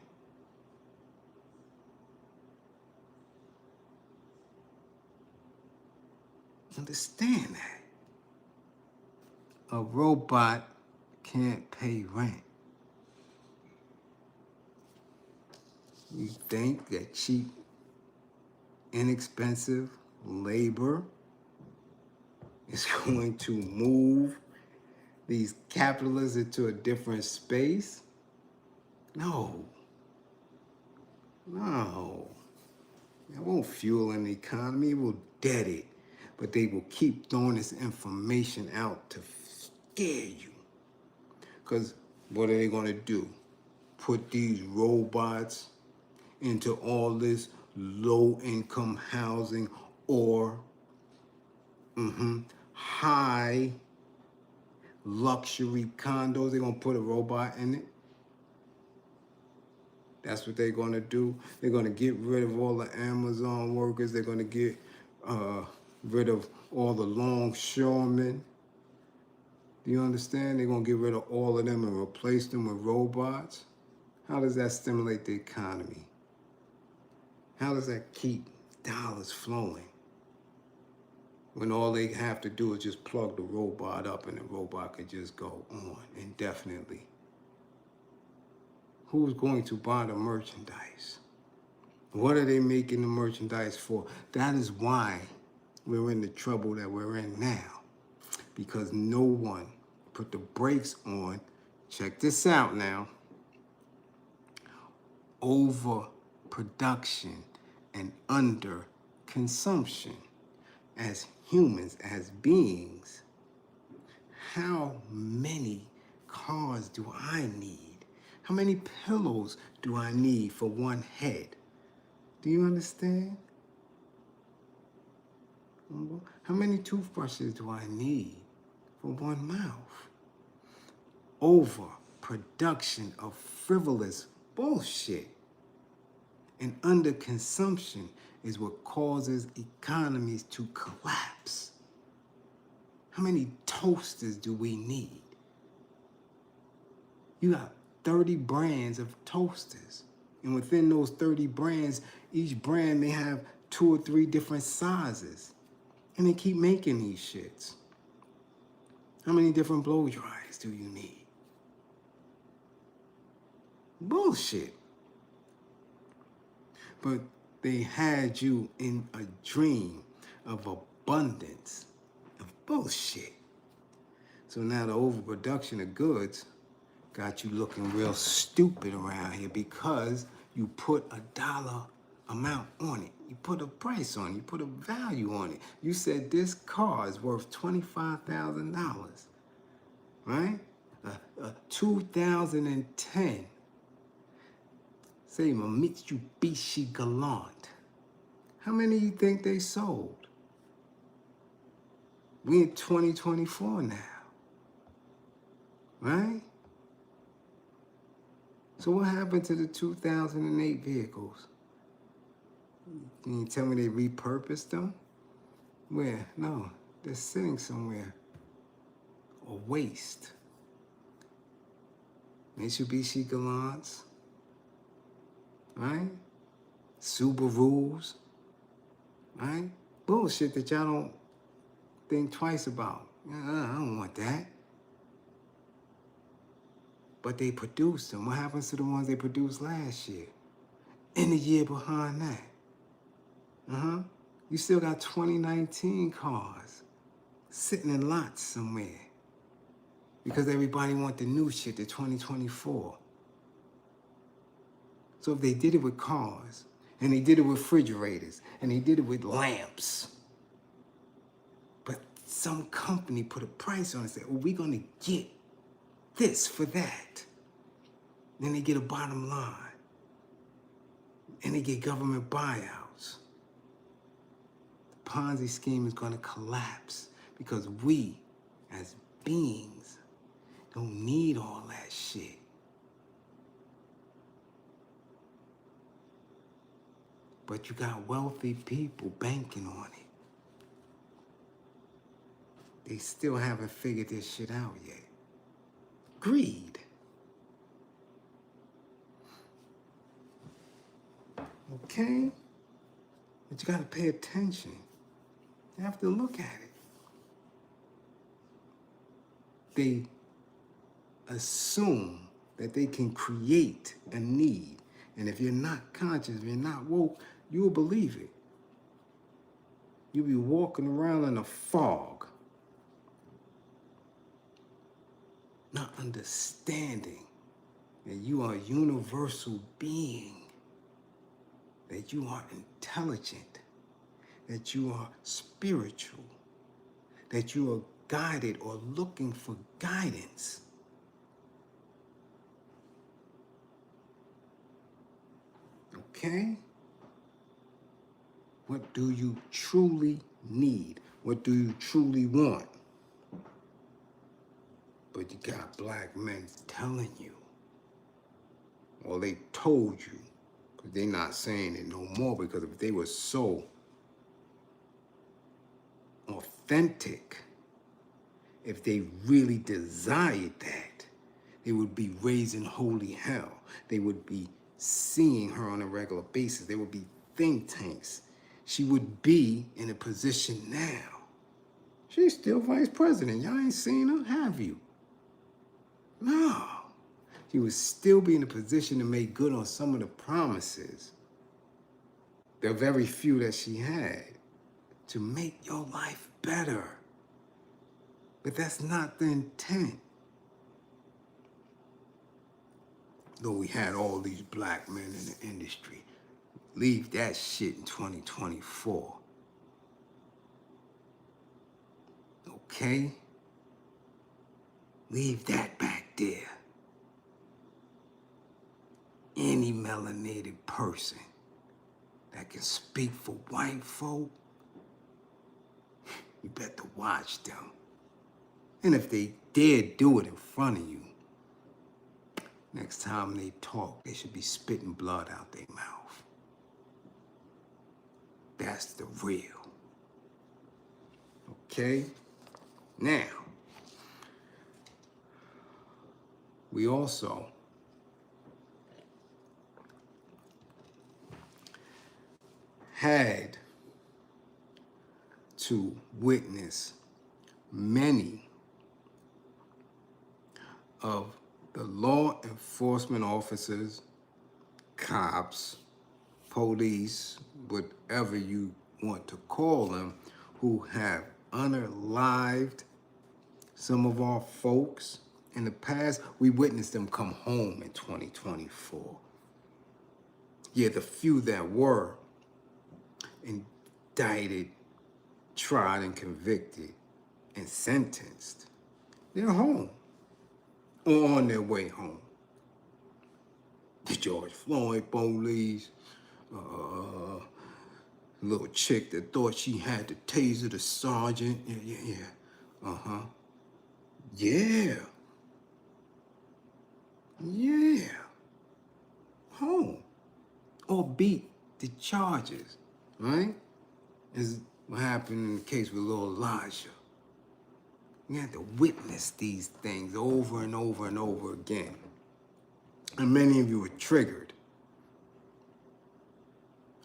[SPEAKER 1] Understand that. A robot can't pay rent. You think that cheap, inexpensive labor is going to move these capitalists into a different space? No. No. It won't fuel an economy, it will dead it. But they will keep throwing this information out to scare you. Because what are they going to do? Put these robots into all this low-income housing or high luxury condos. They're going to put a robot in it. That's what they're going to do. They're going to get rid of all the Amazon workers. They're going to get rid of all the longshoremen. Do you understand? They're going to get rid of all of them and replace them with robots. How does that stimulate the economy? How does that keep dollars flowing? When all they have to do is just plug the robot up and the robot could just go on indefinitely. Who's going to buy the merchandise? What are they making the merchandise for? That is why we're in the trouble that we're in now. Because no one put the brakes on. Check this out now. Overproduction and under consumption. As humans, as beings, how many cars do I need? How many pillows do I need for one head? Do you understand? How many toothbrushes do I need for one mouth? Overproduction of frivolous bullshit and underconsumption is what causes economies to collapse. How many toasters do we need? You got 30 brands of toasters. And within those 30 brands, each brand may have 2 or 3 different sizes. And they keep making these shits. How many different blow dryers do you need? Bullshit. But they had you in a dream of abundance, of bullshit. So now the overproduction of goods got you looking real stupid around here because you put a dollar amount on it. You put a price on it. You put a value on it. You said this car is worth $25,000, right? A 2010, say a Mitsubishi Galant. How many you think they sold? We in 2024 now, right? So what happened to the 2008 vehicles? Can you tell me they repurposed them? Where? No, they're sitting somewhere. A waste. Mitsubishi Galants, right? Subarus, right? Bullshit that y'all don't think twice about. I don't want that. But they produced them. What happens to the ones they produced last year? And the year behind that? You still got 2019 cars sitting in lots somewhere. Because everybody want the new shit, the 2024. So if they did it with cars, and they did it with refrigerators, and they did it with lamps, but some company put a price on it and said, oh, we're gonna get this for that. Then they get a bottom line. And they get government buyouts. The Ponzi scheme is gonna collapse because we, as beings, don't need all that shit. But you got wealthy people banking on it. They still haven't figured this shit out yet. Greed. Okay? But you gotta pay attention. You have to look at it. They assume that they can create a need. And if you're not conscious, if you're not woke, you'll believe it. You'll be walking around in a fog, not understanding that you are a universal being, that you are intelligent, that you are spiritual, that you are guided or looking for guidance. Okay? What do you truly need? What do you truly want? But you got black men telling you, or they told you, because they're not saying it no more, because if they were so authentic, if they really desired that, they would be raising holy hell. They would be seeing her on a regular basis. There would be think tanks. She would be in a position now. She's still vice president. Y'all ain't seen her, have you? No. She would still be in a position to make good on some of the promises, the very few that she had, to make your life better. But that's not the intent. Though we had all these black men in the industry. Leave that shit in 2024. Okay? Leave that back there. Any melanated person that can speak for white folk, you better watch them. And if they dare do it in front of you, next time they talk, they should be spitting blood out their mouth. That's the real. Okay? Now, we also had to witness many of the law enforcement officers, cops, police, whatever you want to call them, who have unalived some of our folks in the past. We witnessed them come home in 2024. Yeah, the few that were indicted, tried, and convicted, and sentenced, they're home or on their way home. The George Floyd police, little chick that thought she had to taser the sergeant. Yeah. Uh-huh. Yeah. Home. Or beat the charges, right? Is what happened in the case with little Elijah. We had to witness these things over and over and over again. And many of you were triggered,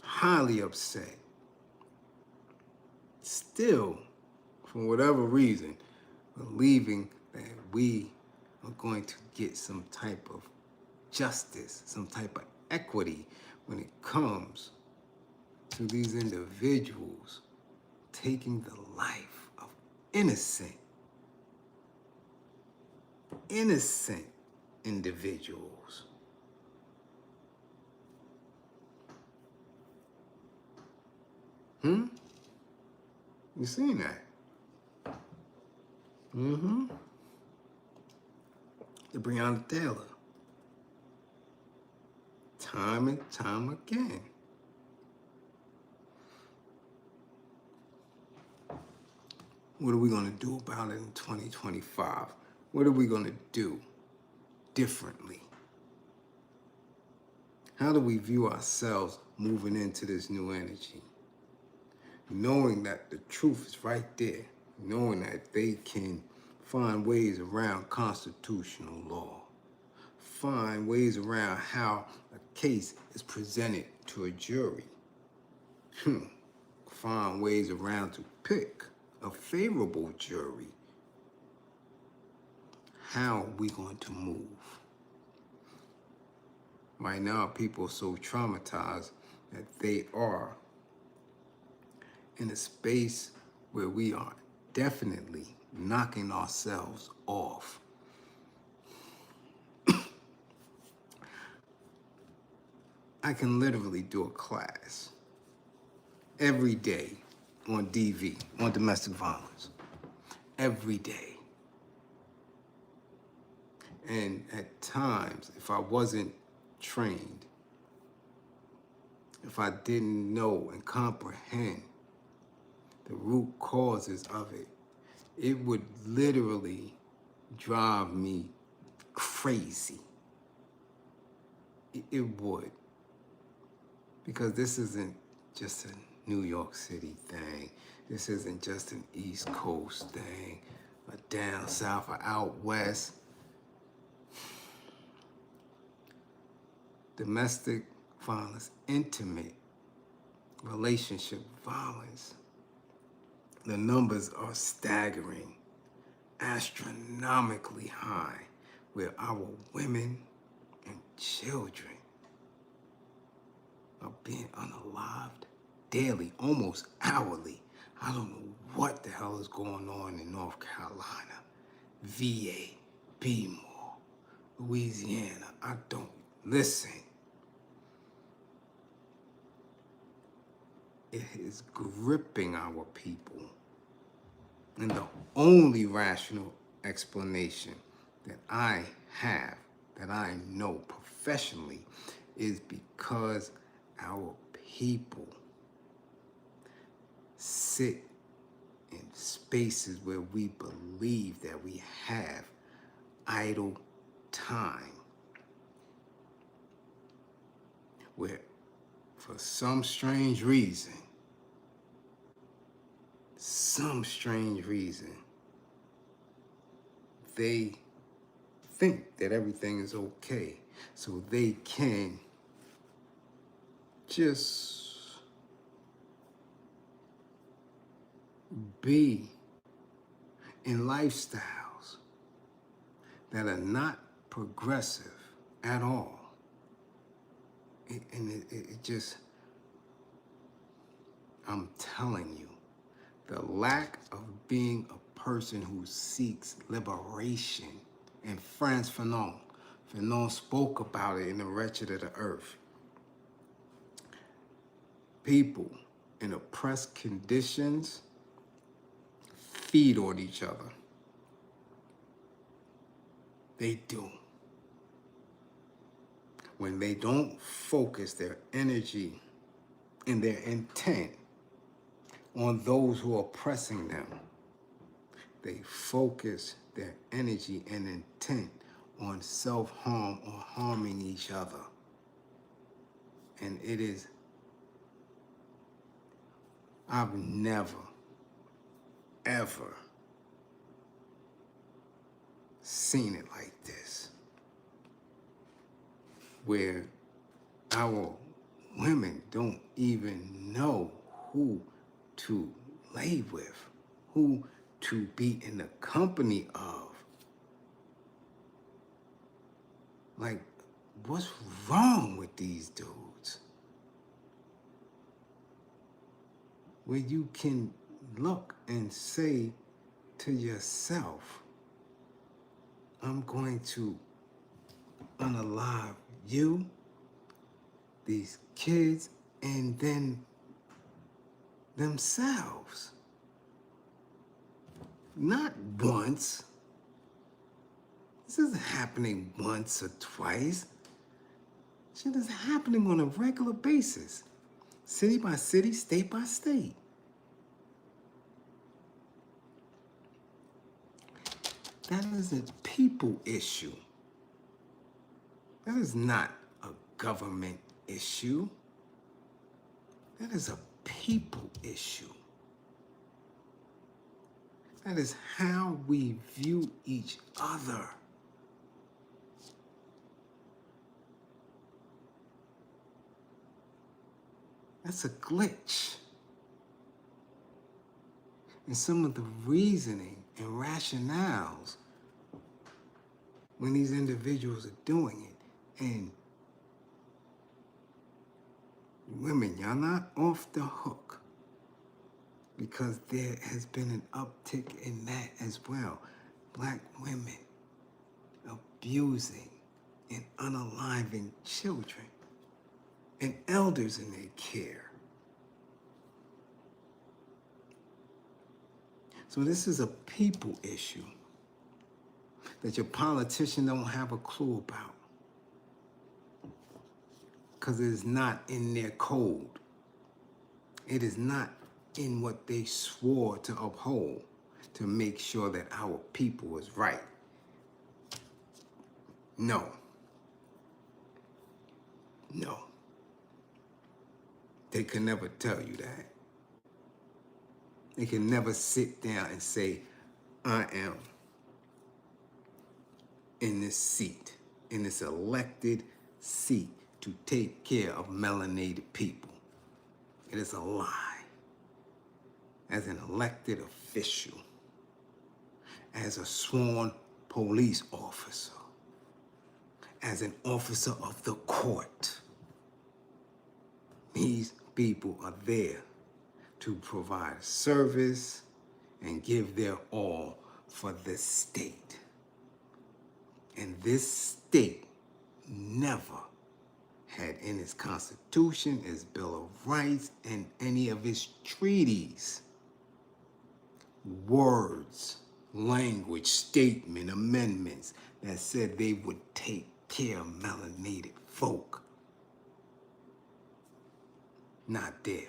[SPEAKER 1] highly upset. Still, for whatever reason, believing that we are going to get some type of justice, some type of equity when it comes to these individuals taking the life of innocent individuals. You seen that? The Breonna Taylor. Time and time again. What are we gonna do about it in 2025? What are we gonna do differently? How do we view ourselves moving into this new energy. Knowing that the truth is right there. Knowing that they can find ways around constitutional law. Find ways around how a case is presented to a jury. Find ways around to pick a favorable jury. How are we going to move? Right now, people are so traumatized that they are in a space where we are definitely knocking ourselves off. I can literally do a class every day on DV, on domestic violence, every day. And at times, if I wasn't trained, if I didn't know and comprehend the root causes of it, it would literally drive me crazy. It would. Because this isn't just a New York City thing. This isn't just an East Coast thing, or down south or out west. Domestic violence, intimate relationship violence. The numbers are staggering, astronomically high, where our women and children are being unalived daily, almost hourly. I don't know what the hell is going on in North Carolina, VA, Bmore, Louisiana. I don't listen. It is gripping our people. And the only rational explanation that I have, that I know professionally, is because our people sit in spaces where we believe that we have idle time, where for some strange reason, they think that everything is okay, so they can just be in lifestyles that are not progressive at all. It just, I'm telling you, the lack of being a person who seeks liberation. And Frantz Fanon spoke about it in The Wretched of the Earth. People in oppressed conditions feed on each other. They do. When they don't focus their energy and their intent on those who are oppressing them, they focus their energy and intent on self-harm or harming each other. And it is, I've never, ever seen it like this, where our women don't even know who to lay with, who to be in the company of. Like, what's wrong with these dudes? Where you can look and say to yourself, I'm going to unalive you, these kids, and then themselves. Not once. This isn't happening once or twice. Shit is happening on a regular basis. City by city, state by state. That is a people issue. That is not a government issue. That is a people issue. That is how we view each other. That's a glitch. And some of the reasoning and rationales when these individuals are doing it. And women, y'all not off the hook, because there has been an uptick in that as well. Black women abusing and unaliving children and elders in their care. So this is a people issue that your politician don't have a clue about, because it is not in their code. It is not in what they swore to uphold, to make sure that our people is right. No. No. They can never tell you that. They can never sit down and say, I am in this seat, in this elected seat, to take care of melanated people. It is a lie. As an elected official, as a sworn police officer, as an officer of the court, these people are there to provide service and give their all for the state. And this state never had in its Constitution, its Bill of Rights, and any of its treaties words, language, statement, amendments that said they would take care of melanated folk. Not there.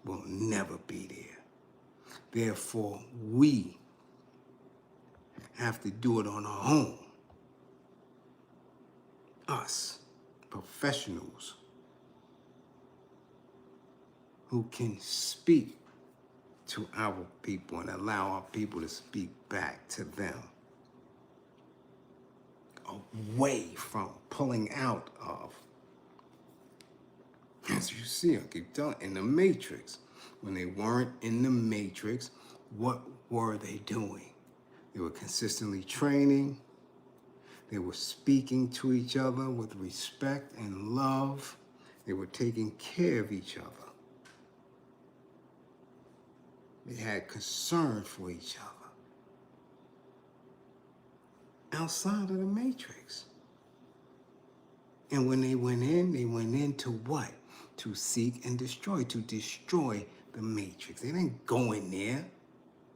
[SPEAKER 1] Will never be there. Therefore, we have to do it on our own. Us, professionals, who can speak to our people and allow our people to speak back to them, away from pulling out of, as you see, I keep telling, in the matrix. When they weren't in the matrix, what were they doing? They were consistently training. They were speaking to each other with respect and love. They were taking care of each other. They had concern for each other outside of the matrix. And when they went in to what? To seek and destroy, to destroy the matrix. They didn't go in there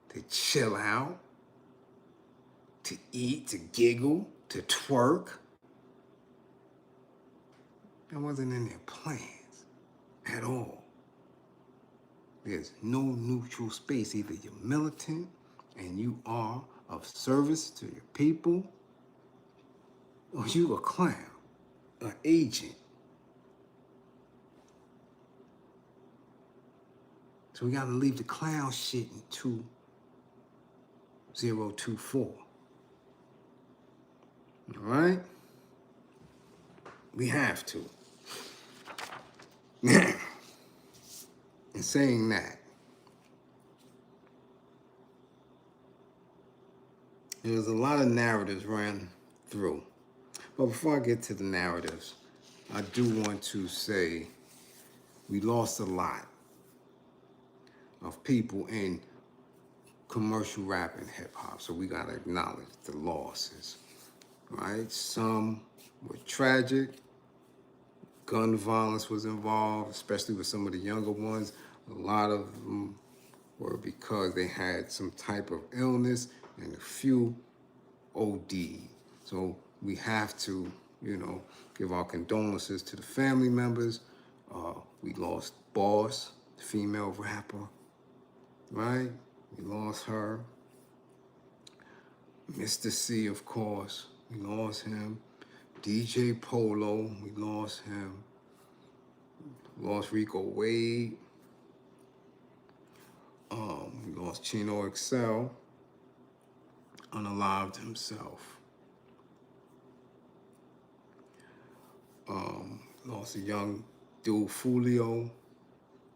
[SPEAKER 1] to chill out, to eat, to giggle, to twerk. That wasn't in their plans at all. There's no neutral space. Either you're militant and you are of service to your people, or you a clown, an agent. So we gotta leave the clown shit in 2024. All right? We have to. Now, in saying that, there's a lot of narratives ran through. But before I get to the narratives, I do want to say we lost a lot of people in commercial rap and hip hop. So we gotta acknowledge the losses, right? Some were tragic. Gun violence was involved, especially with some of the younger ones. A lot of them were because they had some type of illness, and a few OD. So we have to, give our condolences to the family members. We lost Boss, the female rapper, right? We lost her. Mr. C, of course, we lost him. DJ Polo, we lost him. lost Rico Wade. We lost Chino Excel, unalived himself. Lost a young dude, Fulio,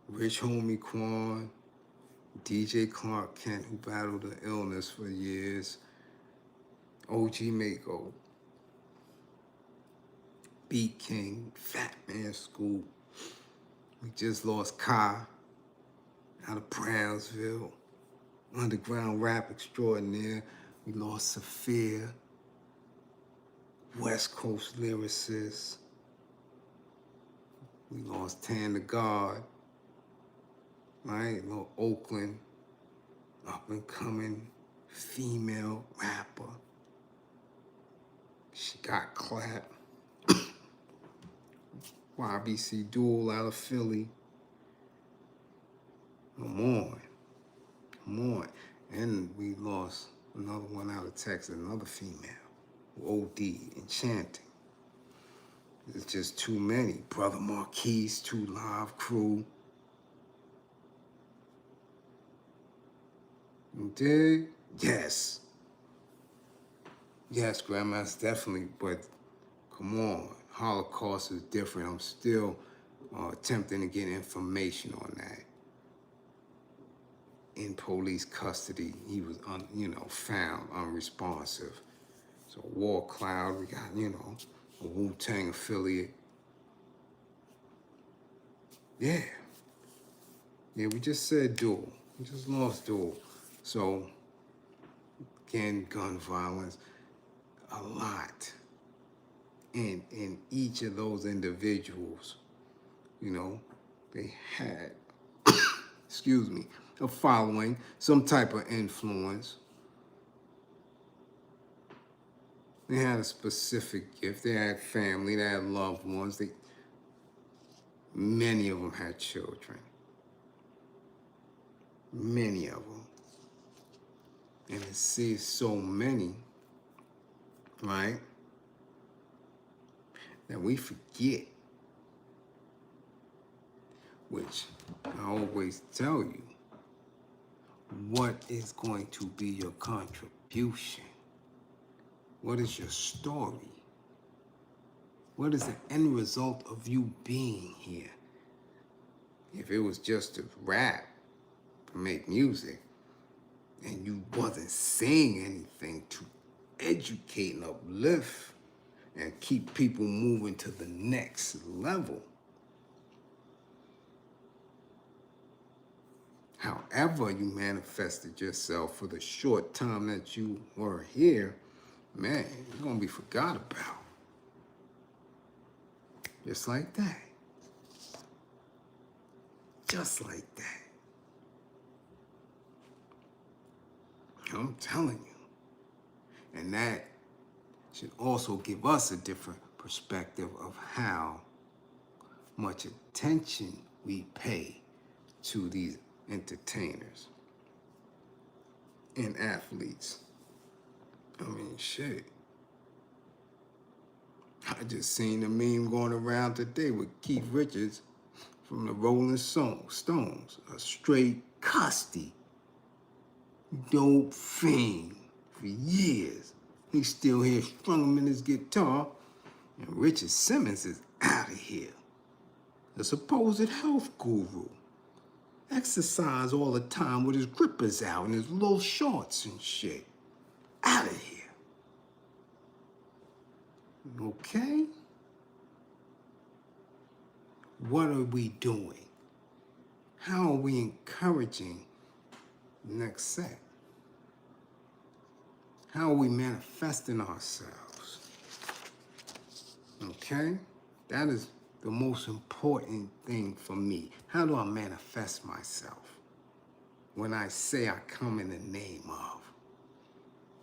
[SPEAKER 1] Rich Homie Quan, DJ Clark Kent, who battled an illness for years, OG Mako, Beat King, Fat Man Scoop. We just lost Kai out of Brownsville, underground rap extraordinaire. We lost Sophia, West Coast lyricist. We lost Tan the God, right? Little Oakland, up and coming female rapper. She got clapped. YBC Duel out of Philly. Come on. And we lost another one out of Texas, another female, who OD, Enchanting. There's just too many. Brother Marquise, 2 Live Crew. You dig? Yes. Yes, Grandma's definitely, but come on. Holocaust is different. I'm still attempting to get information on that. In police custody, he was, found unresponsive. So War Cloud, we got, a Wu-Tang affiliate. Yeah, we just said Duel. We just lost Duel. So, again, gun violence, a lot. And in each of those individuals, they had, excuse me, a following, some type of influence. They had a specific gift. They had family. They had loved ones. Many of them had children. Many of them. And to see so many, right, that we forget, which I always tell you, what is going to be your contribution? What is your story? What is the end result of you being here? If it was just to rap, to make music, and you wasn't saying anything to educate and uplift and keep people moving to the next level, however you manifested yourself for the short time that you were here, man, you're gonna be forgot about. Just like that. Just like that. I'm telling you. And that should also give us a different perspective of how much attention we pay to these entertainers and athletes. I mean, shit. I just seen a meme going around today with Keith Richards from the Rolling Stones, a straight custy, dope fiend for years. He's still here strumming his guitar, and Richard Simmons is out of here. The supposed health guru. Exercise all the time with his grippers out and his little shorts and shit. Out of here. Okay? What are we doing? How are we encouraging the next set? How are we manifesting ourselves? Okay? That is the most important thing for me. How do I manifest myself? When I say I come in the name of.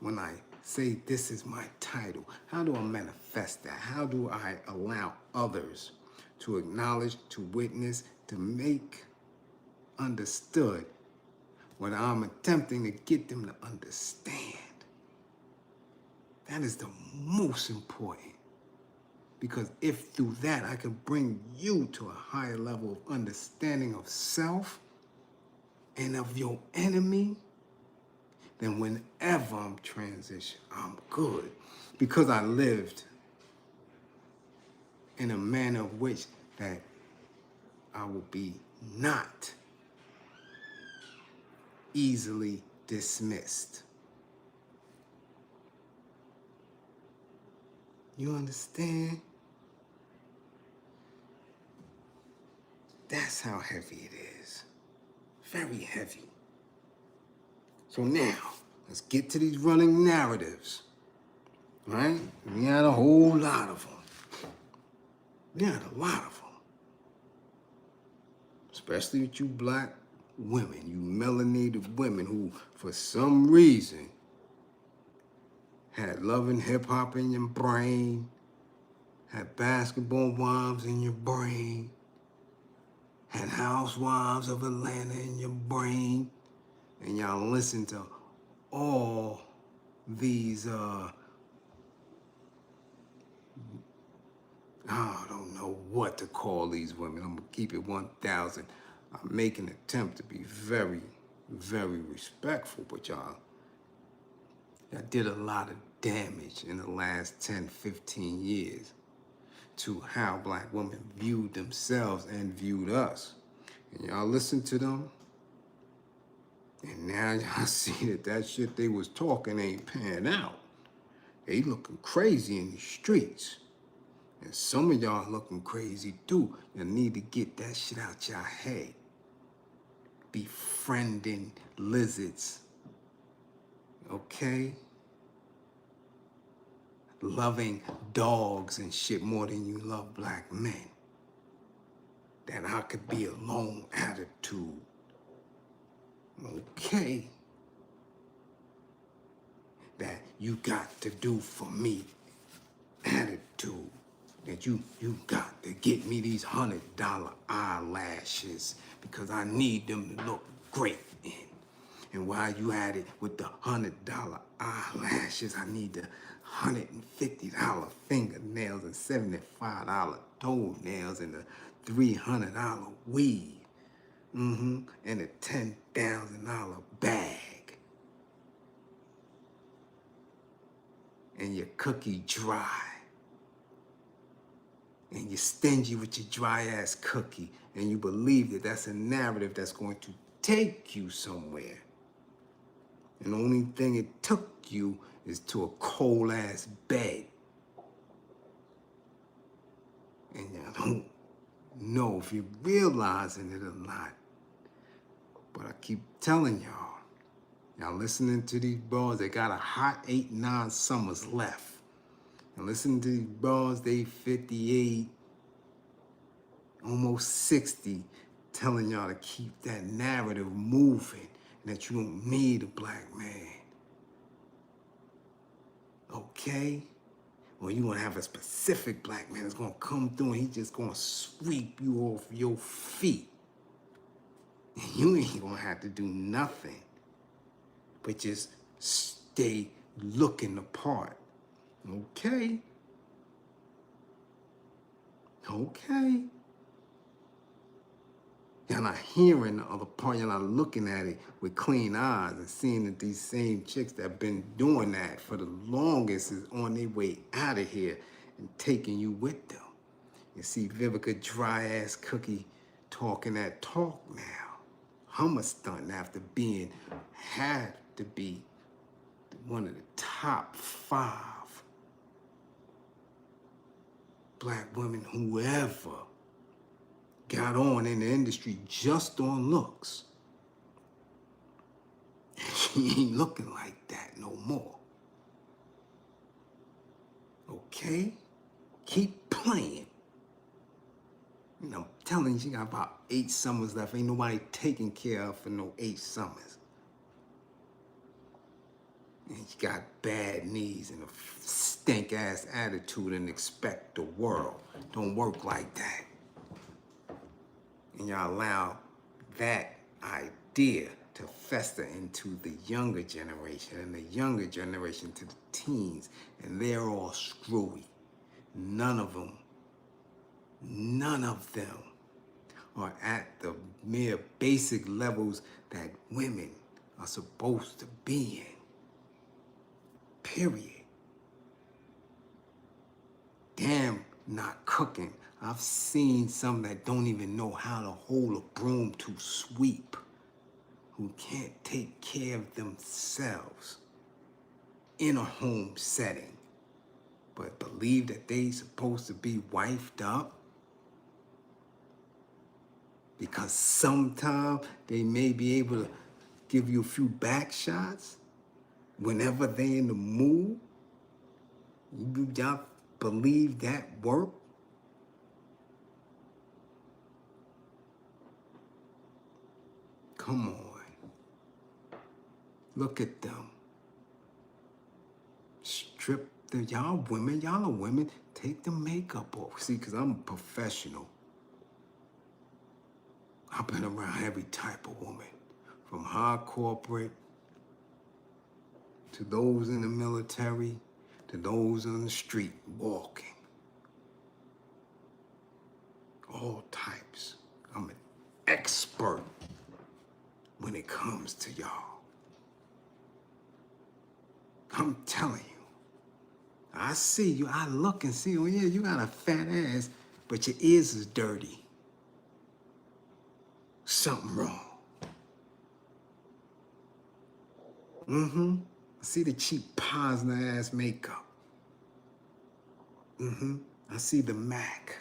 [SPEAKER 1] When I say this is my title, how do I manifest that? How do I allow others to acknowledge, to witness, to make understood what I'm attempting to get them to understand? That is the most important. Because if through that I can bring you to a higher level of understanding of self and of your enemy, then whenever I'm transitioned, I'm good. Because I lived in a manner of which that I will be not easily dismissed. You understand? That's how heavy it is. Very heavy. So now, let's get to these running narratives. Right? We had a whole lot of them. We had a lot of them. Especially with you black women, you melanated women who, for some reason, had love and hip hop in your brain, had basketball wives in your brain, had housewives of Atlanta in your brain, and y'all listen to all these, I don't know what to call these women. I'm gonna keep it 1,000. I'm making an attempt to be very, very respectful, but y'all did a lot of damage in the last 10, 15 years to how black women viewed themselves and viewed us. And y'all listen to them, and now y'all see that that shit they was talking ain't panning out. They looking crazy in the streets. And some of y'all looking crazy too. You need to get that shit out your head. Befriending lizards. Okay? Loving dogs and shit more than you love black men. That I could be a lone attitude. Okay? That you got to do for me attitude. That you got to get me these $100 eyelashes because I need them to look great in. And while you at it with the $100 eyelashes, I need the $150 fingernails and $75 toenails and the $300 weave. And a $10,000 bag. And your cookie dry. And you're stingy with your dry ass cookie. And you believe that that's a narrative that's going to take you somewhere. And the only thing it took you is to a cold ass bed. And y'all don't know if you're realizing it or not. But I keep telling y'all listening to these bars, they got a hot 8, 9 summers left. And listening to these bars, they 58, almost 60, telling y'all to keep that narrative moving and that you don't need a black man. Okay? Or you gonna have a specific black man that's gonna come through and he just gonna sweep you off your feet. And you ain't gonna have to do nothing but just stay looking the part. Okay? Okay? Y'all not hearing the other part, y'all not looking at it with clean eyes and seeing that these same chicks that have been doing that for the longest is on their way out of here and taking you with them. You see Vivica dry ass cookie talking that talk now. Hummer stunting after had to be one of the top 5 black women who ever got on in the industry just on looks. She ain't looking like that no more. Okay? Keep playing. And I'm telling you, she got about 8 summers left. Ain't nobody taking care of for no 8 summers. And she got bad knees and a stink-ass attitude and expect the world. Don't work like that. And y'all allow that idea to fester into the younger generation and the younger generation to the teens, and they're all screwy. None of them are at the mere basic levels that women are supposed to be in. Period. Damn, not cooking. I've seen some that don't even know how to hold a broom to sweep, who can't take care of themselves in a home setting, but believe that they supposed to be wifed up because sometime they may be able to give you a few back shots whenever they in the mood. Y'all believe that work? Come on. Look at them. Strip the, y'all are women, take the makeup off. See, because I'm a professional. I've been around every type of woman, from high corporate to those in the military to those on the street walking. All types. I'm an expert when it comes to y'all. I'm telling you. I see you, I look and see, oh yeah, you got a fat ass, but your ears is dirty. Something wrong. I see the cheap Posner ass makeup. I see the MAC.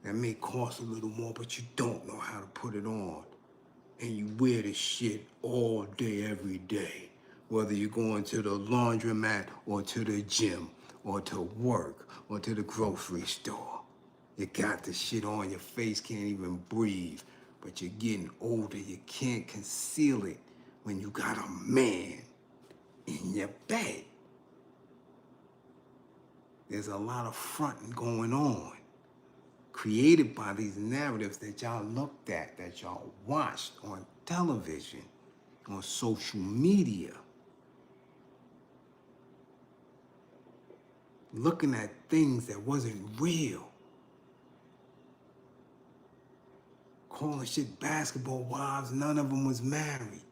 [SPEAKER 1] That may cost a little more, but you don't know how to put it on. And you wear this shit all day, every day. Whether you're going to the laundromat or to the gym or to work or to the grocery store. You got the shit on, your face can't even breathe. But you're getting older, you can't conceal it when you got a man in your bed. There's a lot of fronting going on, created by these narratives that y'all looked at, that y'all watched on television, on social media. Looking at things that wasn't real. Calling shit basketball wives, none of them was married.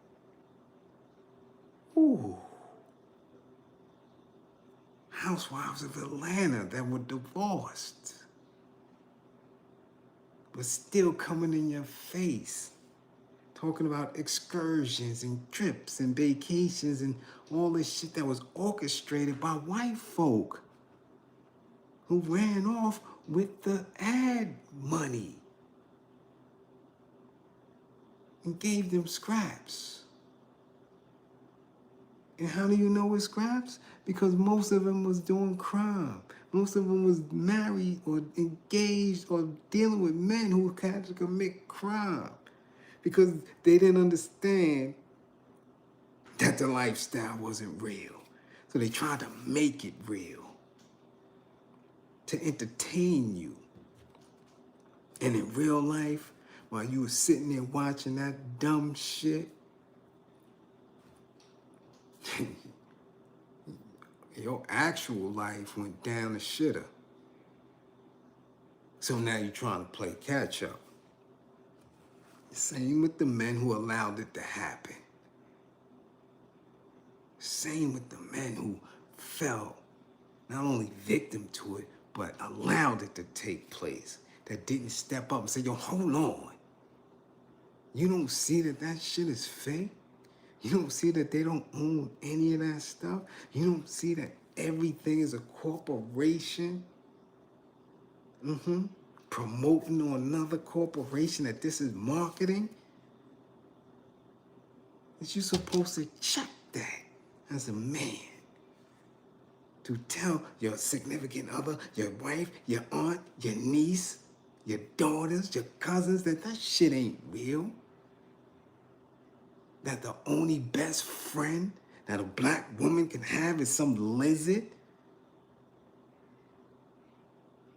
[SPEAKER 1] Ooh. Housewives of Atlanta that were divorced, but still coming in your face, talking about excursions and trips and vacations and all this shit that was orchestrated by white folk who ran off with the ad money and gave them scraps. And how do you know it's scraps? Because most of them was doing crime. Most of them was married or engaged or dealing with men who had to commit crime. Because they didn't understand that the lifestyle wasn't real. So they tried to make it real, to entertain you. And in real life, while you were sitting there watching that dumb shit, your actual life went down the shitter. So now you're trying to play catch up. Same with the men who allowed it to happen. Same with the men who fell, not only victim to it, but allowed it to take place. That didn't step up and say, yo, hold on. You don't see that that shit is fake? You don't see that they don't own any of that stuff? You don't see that everything is a corporation? Promoting to another corporation that this is marketing? That you're supposed to check that as a man. To tell your significant other, your wife, your aunt, your niece, your daughters, your cousins, that that shit ain't real. That the only best friend that a black woman can have is some lizard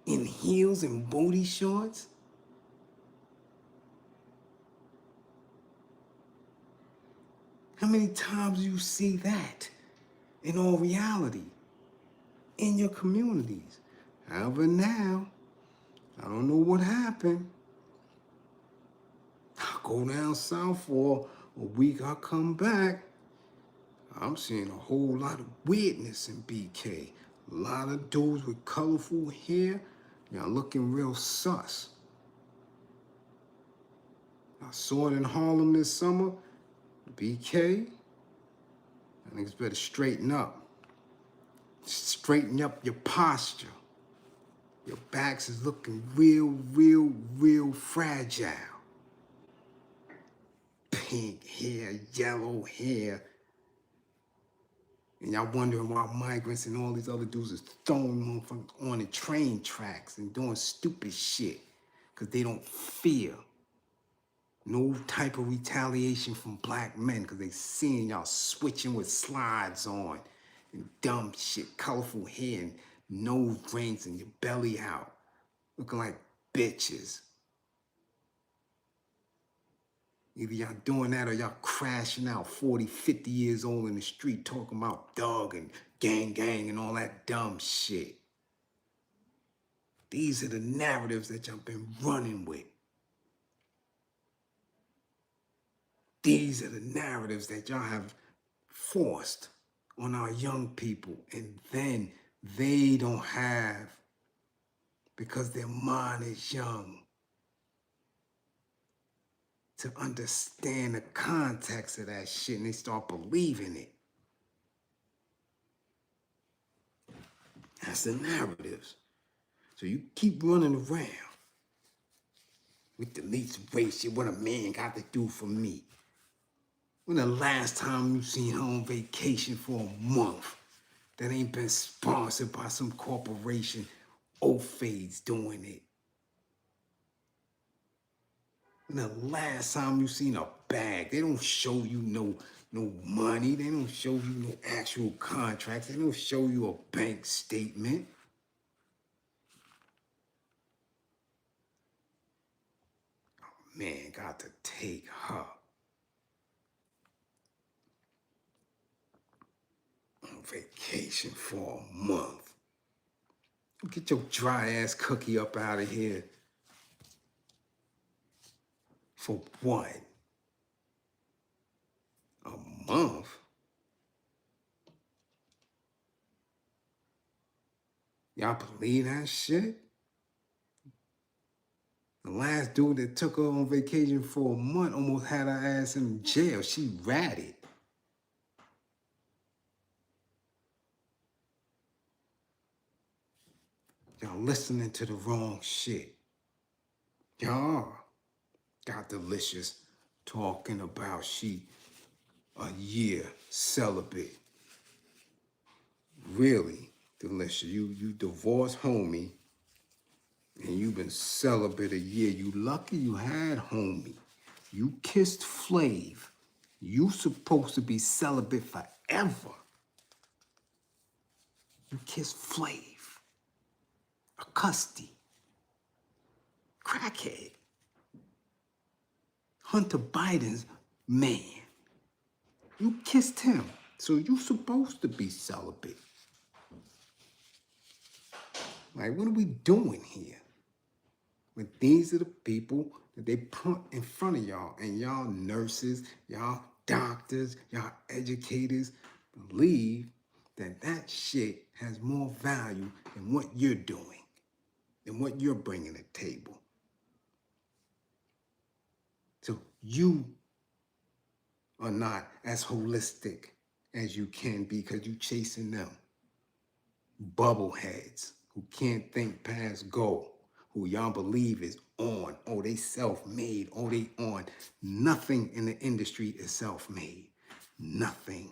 [SPEAKER 1] in heels and booty shorts. How many times do you see that in all reality? In your communities? However, now, I don't know what happened. I go down south for a week, I come back. I'm seeing a whole lot of weirdness in BK. A lot of dudes with colorful hair, y'all looking real sus. I saw it in Harlem this summer. BK, I think it's better straighten up. Straighten up your posture. Your backs is looking real fragile. Pink hair, yellow hair. And y'all wondering why migrants and all these other dudes is throwing motherfuckers on the train tracks and doing stupid shit. Because they don't fear no type of retaliation from black men because they seeing y'all switching with slides on and dumb shit, colorful hair and nose rings and your belly out. Looking like bitches. Either y'all doing that or y'all crashing out 40, 50 years old in the street talking about dog and gang and all that dumb shit. These are the narratives that y'all been running with. These are the narratives that y'all have forced on our young people, and then they don't have, because their mind is young, to understand the context of that shit, and they start believing it. That's the narratives. So you keep running around with the least race shit, what a man got to do for me. When the last time you seen her on vacation for a month that ain't been sponsored by some corporation, Ofade's doing it? When the last time you seen a bag, they don't show you no money, they don't show you no actual contracts, they don't show you a bank statement. Man got to take her on vacation for a month. Get your dry ass cookie up out of here. For what? A month? Y'all believe that shit? The last dude that took her on vacation for a month almost had her ass in jail. She ratted. Y'all listening to the wrong shit. Y'all got Delicious talking about she a year celibate. Really, Delicious, you divorced homie and you've been celibate a year. You lucky you had homie. You kissed Flav. You supposed to be celibate forever. You kissed Flav. A custy. Crackhead. Hunter Biden's man. You kissed him. So you supposed to be celibate. Like, what are we doing here? But these are the people that they put in front of y'all. And y'all nurses, y'all doctors, y'all educators believe that that shit has more value than what you're doing, than what you're bringing to the table. So you are not as holistic as you can be because you're chasing them. Bubbleheads who can't think past go, who y'all believe is on. Oh, they self-made. Oh, they on. Nothing in the industry is self-made. Nothing.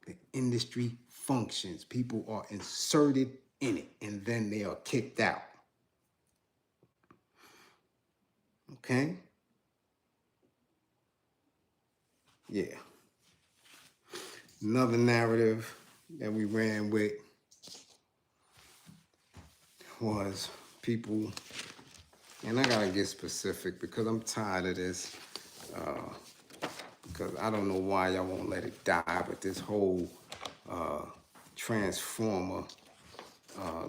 [SPEAKER 1] The industry functions. People are inserted in it, and then they are kicked out. Okay? Yeah. Another narrative that we ran with was people, and I gotta get specific because I'm tired of this, because I don't know why y'all won't let it die, but this whole transformer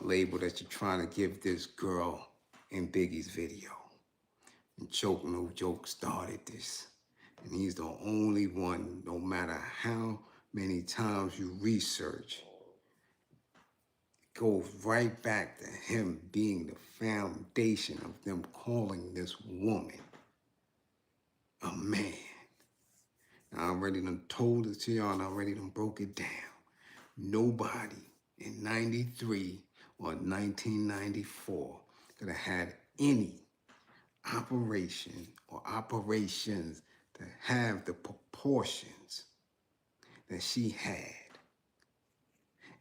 [SPEAKER 1] label that you're trying to give this girl in Biggie's video. And Choke No Joke started this. And he's the only one, no matter how many times you research, it goes right back to him being the foundation of them calling this woman a man. I already done told it to y'all and I already done broke it down. Nobody in 93 or 1994 could have had any operation or operations to have the proportions that she had.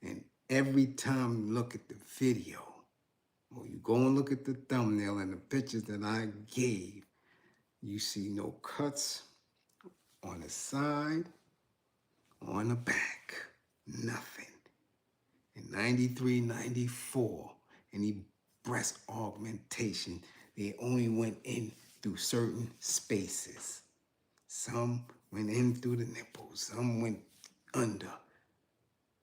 [SPEAKER 1] And every time you look at the video, or you go and look at the thumbnail and the pictures that I gave, you see no cuts on the side, on the back, nothing. In 93, 94, any breast augmentation, they only went in through certain spaces. Some went in through the nipples, some went under.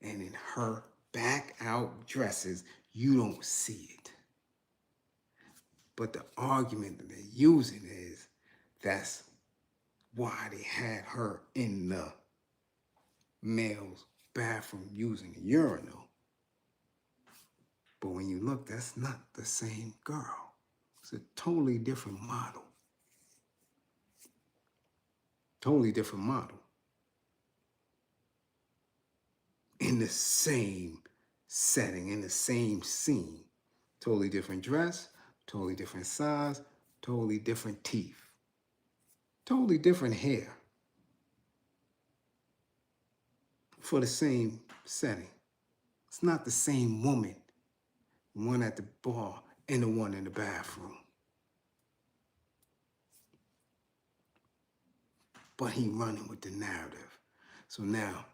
[SPEAKER 1] And in her back out dresses, you don't see it. But the argument that they're using is that's why they had her in the male's bathroom using a urinal. But when you look, that's not the same girl. It's a totally different model. Totally different model. In the same setting, in the same scene. Totally different dress, totally different size, totally different teeth. Totally different hair. For the same setting. It's not the same woman. One at the bar and the one in the bathroom. But he running with the narrative. So now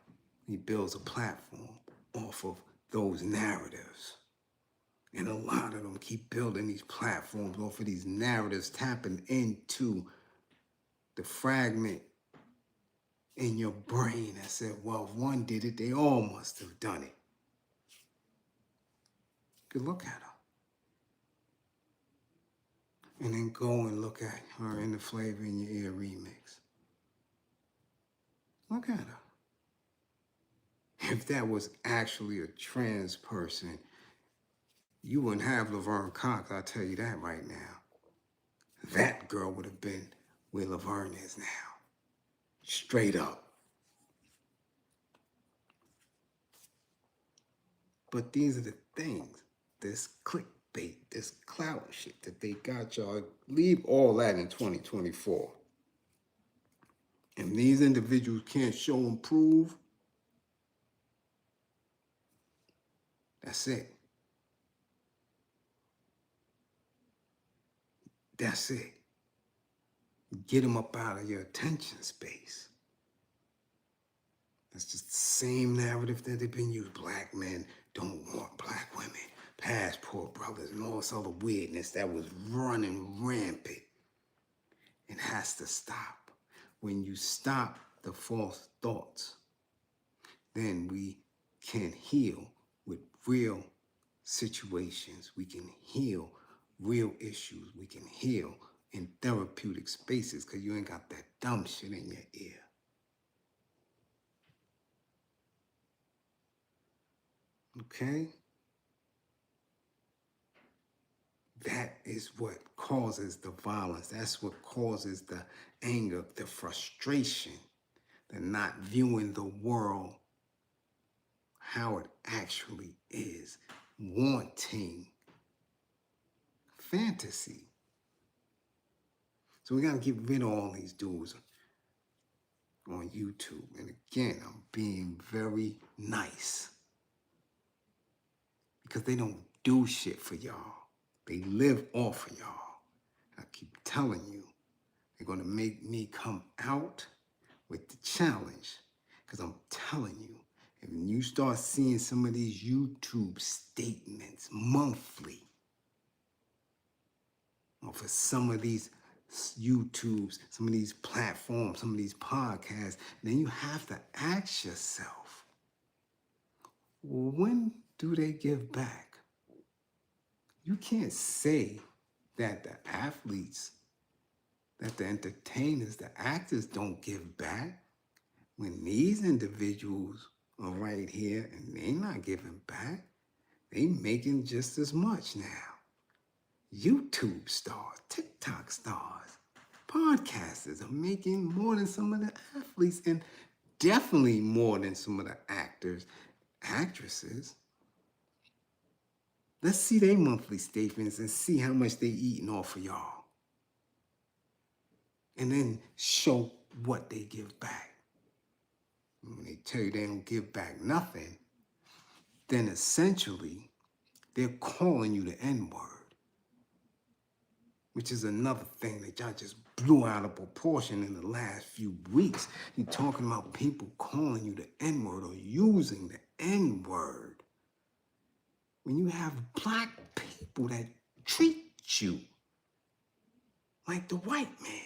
[SPEAKER 1] he builds a platform off of those narratives. And a lot of them keep building these platforms off of these narratives, tapping into the fragment in your brain that said, well, if one did it, they all must have done it. Good look at her. And then go and look at her in the Flavor in Your Ear remix. Look at her. If that was actually a trans person, you wouldn't have Laverne Cox, I'll tell you that right now. That girl would have been where Laverne is now. Straight up. But these are the things, this clickbait, this clout shit that they got y'all. Leave all that in 2024. And these individuals can't show and prove, that's it. That's it. Get them up out of your attention space. That's just the same narrative that they've been used. Black men don't want black women. Passport brothers and all this other weirdness that was running rampant. It has to stop. When you stop the false thoughts, then we can heal with real situations. We can heal real issues. We can heal in therapeutic spaces because you ain't got that dumb shit in your ear. Okay? That is what causes the violence. That's what causes the anger, the frustration, the not viewing the world how it actually is, wanting fantasy. So we got to get rid of all these dudes on YouTube. And again, I'm being very nice because they don't do shit for y'all. They live off of y'all. I keep telling you, they're going to make me come out with the challenge because I'm telling you, if you start seeing some of these YouTube statements monthly, or for some of these YouTubes, some of these platforms, some of these podcasts, then you have to ask yourself, when do they give back? You can't say that the athletes, that the entertainers, the actors don't give back when these individuals are right here and they not giving back. They making just as much now. YouTube stars, TikTok stars, podcasters are making more than some of the athletes and definitely more than some of the actors, actresses. Let's see their monthly statements and see how much they eating off of y'all. And then show what they give back. When they tell you they don't give back nothing, then essentially they're calling you the N-word, which is another thing that y'all just blew out of proportion in the last few weeks. You're talking about people calling you the N-word or using the N-word. When you have black people that treat you like the white man.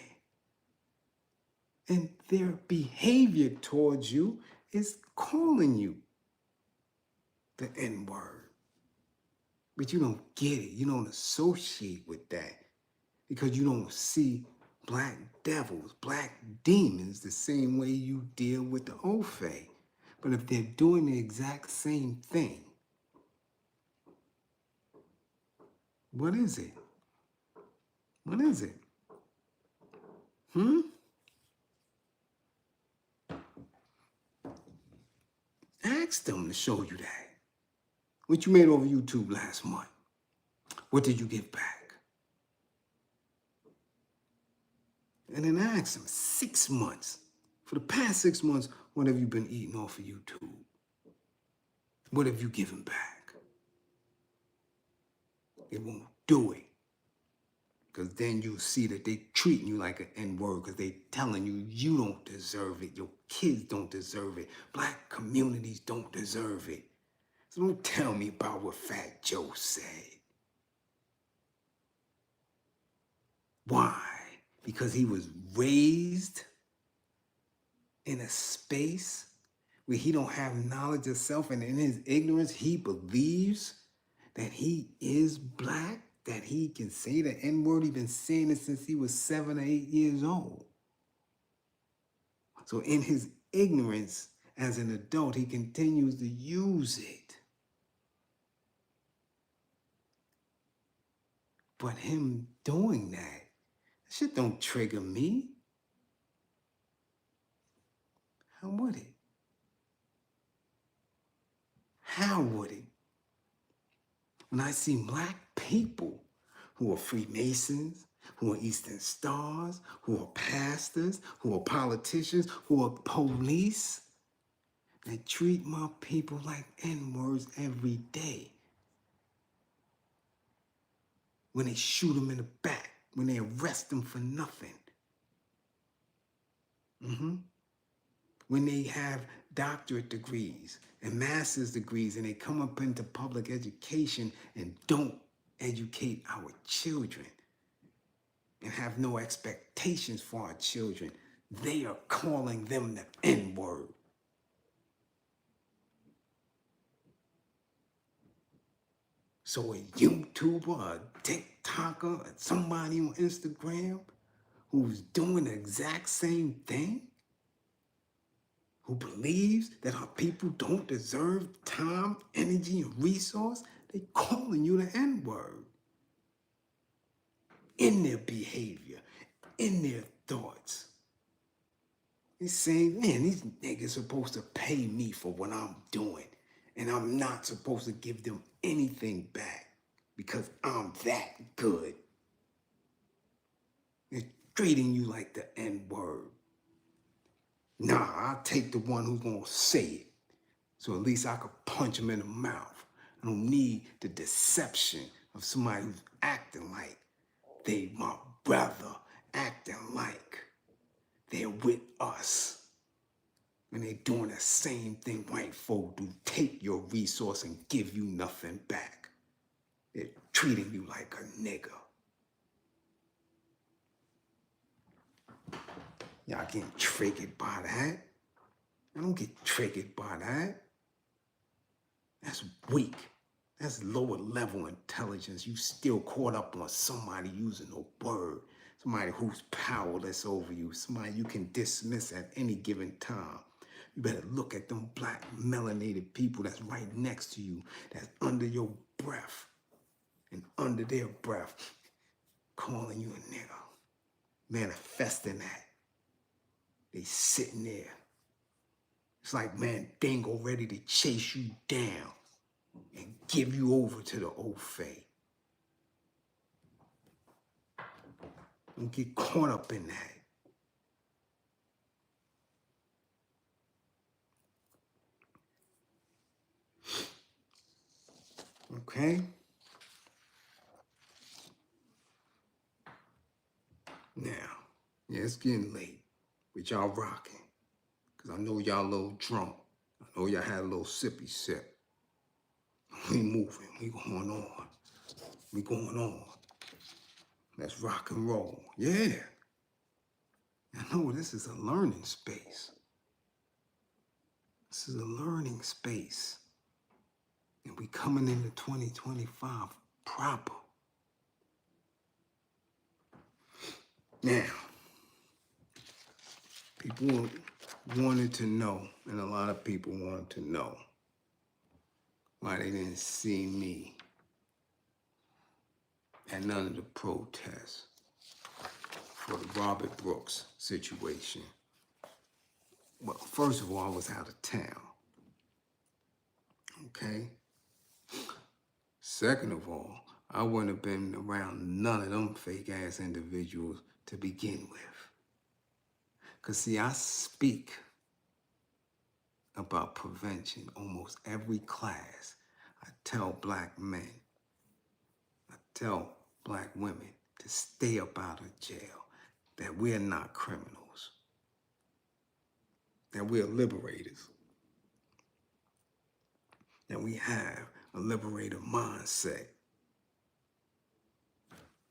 [SPEAKER 1] And their behavior towards you is calling you the N-word. But you don't get it. You don't associate with that because you don't see black devils, black demons the same way you deal with the Ofe. But if they're doing the exact same thing, what is it? What is it? Ask them to show you that. What you made over YouTube last month. What did you give back? And then ask them 6 months. For the past 6 months, what have you been eating off of YouTube? What have you given back? They won't do it. Because then you see that they treating you like an N-word because they telling you you don't deserve it. Your kids don't deserve it. Black communities don't deserve it. So don't tell me about what Fat Joe said. Why? Because he was raised in a space where he don't have knowledge of self, and in his ignorance, he believes that he is black, that he can say the N-word. He's been saying it since he was 7 or 8 years old. So in his ignorance as an adult, he continues to use it. But him doing that shit don't trigger me. How would it? How would it? When I see black people who are Freemasons, who are Eastern Stars, who are pastors, who are politicians, who are police, that treat my people like N-words every day. When they shoot them in the back, when they arrest them for nothing. When they have doctorate degrees and master's degrees and they come up into public education and don't educate our children and have no expectations for our children, they are calling them the N-word. So a YouTuber, a TikToker, somebody on Instagram who's doing the exact same thing, who believes that our people don't deserve time, energy, and resource, they calling you the N-word. In their behavior, in their thoughts. They're saying, man, these niggas supposed to pay me for what I'm doing, and I'm not supposed to give them anything back because I'm that good. They're treating you like the N-word. Nah, I'll take the one who's gonna say it. So at least I could punch him in the mouth. I don't need the deception of somebody who's acting like they my brother, acting like they're with us. And they're doing the same thing white folk do. Take your resource and give you nothing back. They're treating you like a nigga. Y'all getting triggered by that? I don't get triggered by that. That's weak. That's lower level intelligence. You still caught up on somebody using a word, somebody who's powerless over you, somebody you can dismiss at any given time. You better look at them black melanated people that's right next to you, that's under your breath and under their breath, calling you a nigga, manifesting that. They sitting there. It's like Mandingo ready to chase you down and give you over to the old fae. Don't get caught up in that. Okay? Now, yeah, it's getting late, but y'all rocking. Because I know y'all a little drunk. I know y'all had a little sippy sip. We moving, we going on. We going on. Let's rock and roll. Yeah. I know this is a learning space. This is a learning space. And we coming into 2025 proper. Now, people wanted to know, and a lot of people wanted to know, why they didn't see me at none of the protests for the Robert Brooks situation. Well, first of all, I was out of town. Okay? Second of all, I wouldn't have been around none of them fake ass individuals to begin with. Because see, I speak about prevention almost every class. I tell black men, I tell black women to stay up out of jail, that we're not criminals, that we're liberators, that we have a liberator mindset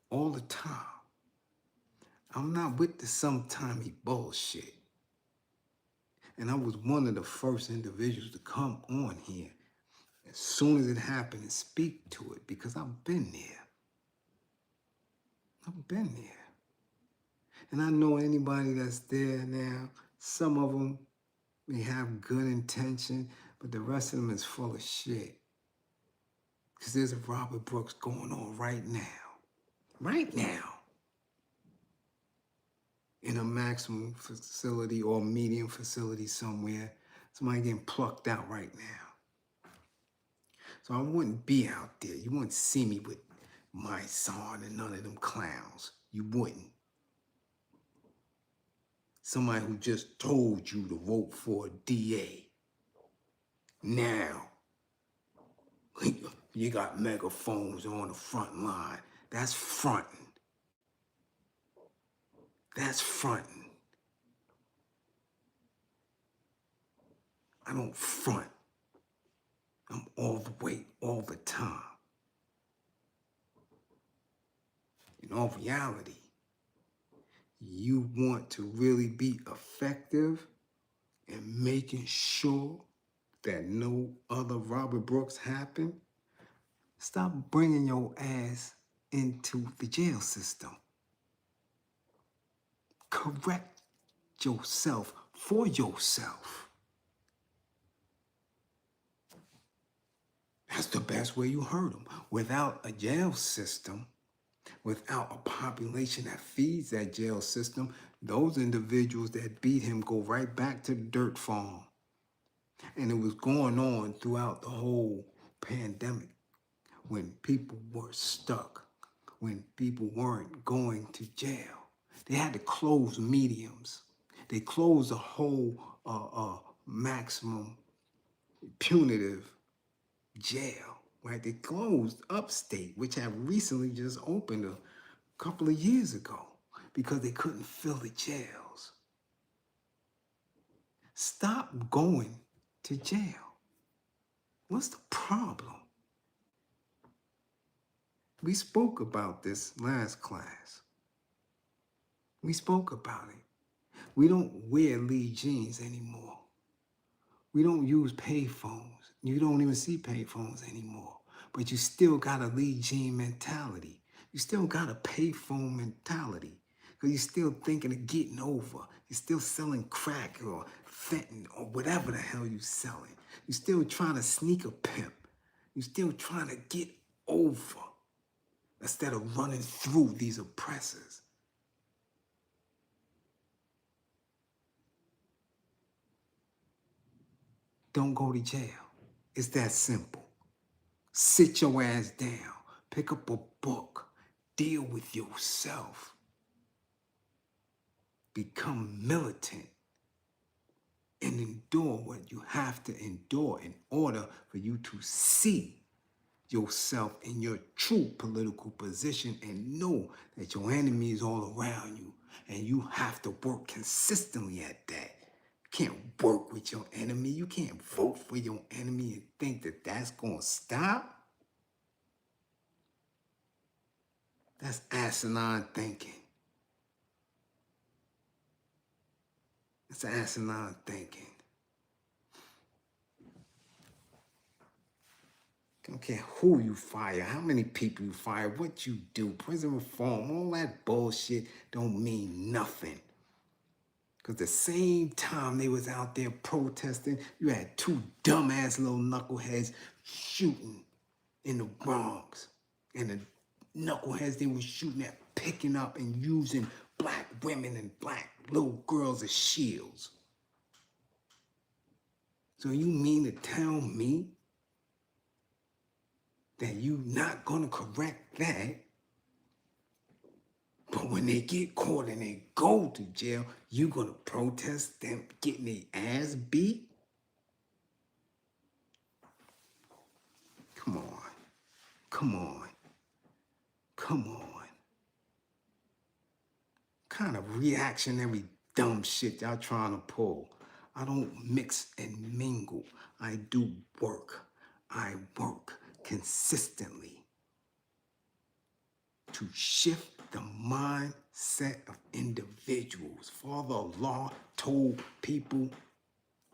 [SPEAKER 1] all the time. I'm not with the sometimey bullshit. And I was one of the first individuals to come on here as soon as it happened and speak to it, because I've been there. I've been there. And I know anybody that's there now, some of them may have good intention, but the rest of them is full of shit. Because there's a Robert Brooks going on right now. Right now. In a maximum facility or medium facility somewhere. Somebody getting plucked out right now. So I wouldn't be out there. You wouldn't see me with my son and none of them clowns. You wouldn't. Somebody who just told you to vote for a DA. Now, you got megaphones on the front line. That's fronting. That's fronting. I don't front. I'm all the way, all the time. In all reality, you want to really be effective in making sure that no other Robert Brooks happen, stop bringing your ass into the jail system. Correct yourself for yourself. That's the best way you hurt them. Without a jail system, without a population that feeds that jail system, those individuals that beat him go right back to the dirt farm. And it was going on throughout the whole pandemic when people were stuck, when people weren't going to jail. They had to close mediums. They closed the whole maximum punitive jail, right? They closed upstate, which had recently just opened a couple of years ago because they couldn't fill the jails. Stop going to jail. What's the problem? We spoke about this last class. We spoke about it. We don't wear Lee jeans anymore. We don't use payphones. You don't even see payphones anymore. but you still got a Lee Jean mentality. You still got a payphone mentality. Because you're still thinking of getting over. You're still selling crack or fentanyl or whatever the hell you're selling. You're still trying to sneak a pimp. You're still trying to get over instead of running through these oppressors. Don't go to jail. It's that simple. Sit your ass down. Pick up a book. Deal with yourself. Become militant and endure what you have to endure in order for you to see yourself in your true political position and know that your enemy is all around you and you have to work consistently at that. You can't work with your enemy. You can't vote for your enemy and think that that's going to stop. That's asinine thinking. That's asinine thinking. I don't care who you fire, how many people you fire, what you do, prison reform, all that bullshit don't mean nothing. Because the same time they was out there protesting, you had two dumbass little knuckleheads shooting in the Bronx. And the knuckleheads they were shooting at picking up and using black women and black little girls as shields. So you mean to tell me that you not gonna correct that, but when they get caught and they go to jail, you gonna protest them getting their ass beat? Come on. Come on. Come on. Kind of reactionary dumb shit y'all trying to pull. I don't mix and mingle. I do work. I work consistently to shift the mindset of individuals. Father Allah told people,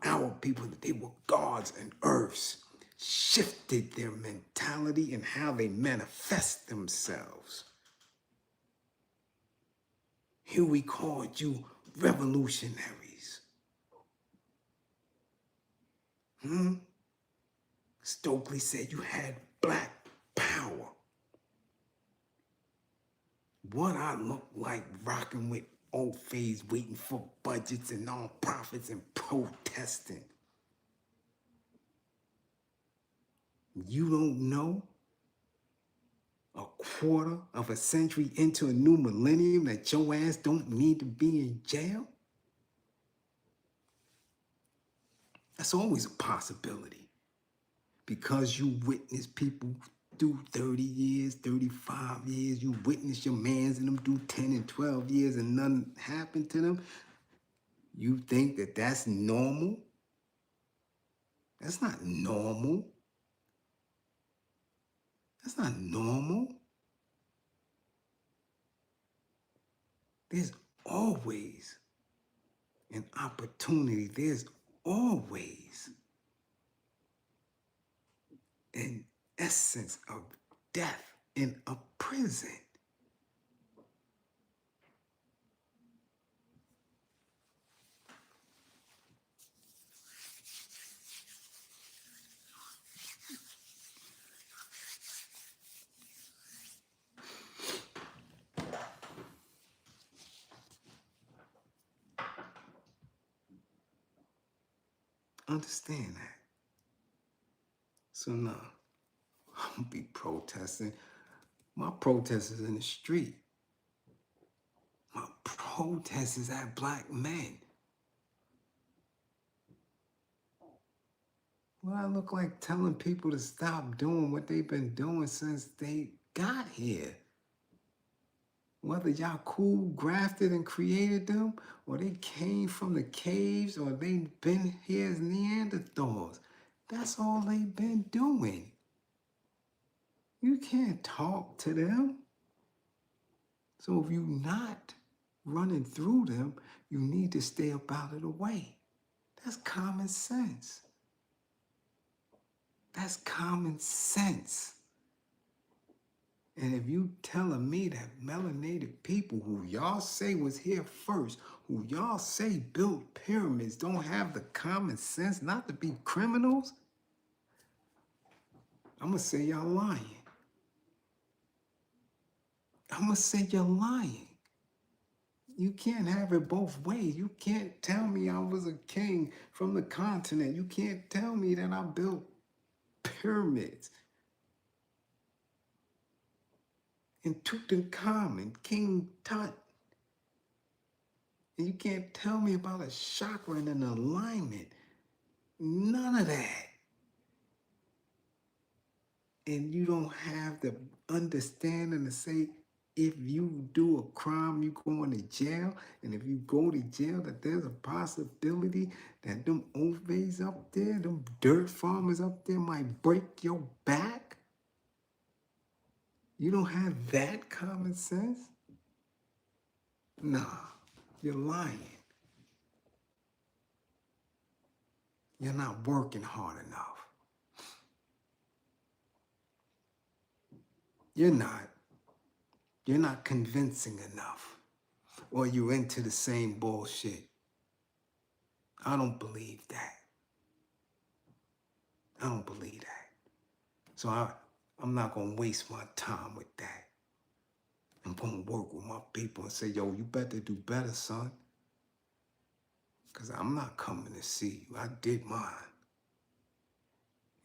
[SPEAKER 1] our people, that they were gods and earths, shifted their mentality and how they manifest themselves. Here we called you revolutionaries. Stokely said you had black power. What I look like rocking with old phase, waiting for budgets and non-profits and protesting. You don't know a quarter of a century into a new millennium that your ass don't need to be in jail? That's always a possibility. Because you witness people do 30 years, 35 years, you witness your mans and them do 10 and 12 years and nothing happened to them, you think that that's normal? That's not normal. That's not normal. There's always an opportunity. There's always an essence of death in a prison. Understand that. So no, I don't be protesting. My protest is in the street. My protest is at black men. What I look like telling people to stop doing what they've been doing since they got here. Whether y'all cool grafted and created them, or they came from the caves, or they've been here as Neanderthals. That's all they've been doing. You can't talk to them. So if you're not running through them, you need to stay up out of the way. That's common sense. That's common sense. And if you telling me that melanated people who y'all say was here first, who y'all say built pyramids, don't have the common sense not to be criminals, I'm gonna say y'all lying. I'm gonna say you're lying. You can't have it both ways. You can't tell me I was a king from the continent. You can't tell me that I built pyramids. And Tutankhamun, King Tut. And you can't tell me about a chakra and an alignment. None of that. And you don't have the understanding to say if you do a crime, you going to jail. And if you go to jail, that there's a possibility that them ovaries up there, them dirt farmers up there might break your back. You don't have that common sense? Nah, you're lying. You're not working hard enough. You're not. You're not convincing enough. Or you're into the same bullshit. I don't believe that. I don't believe that. So I'm not going to waste my time with that. I'm going to work with my people and say, yo, you better do better, son. Because I'm not coming to see you. I did mine.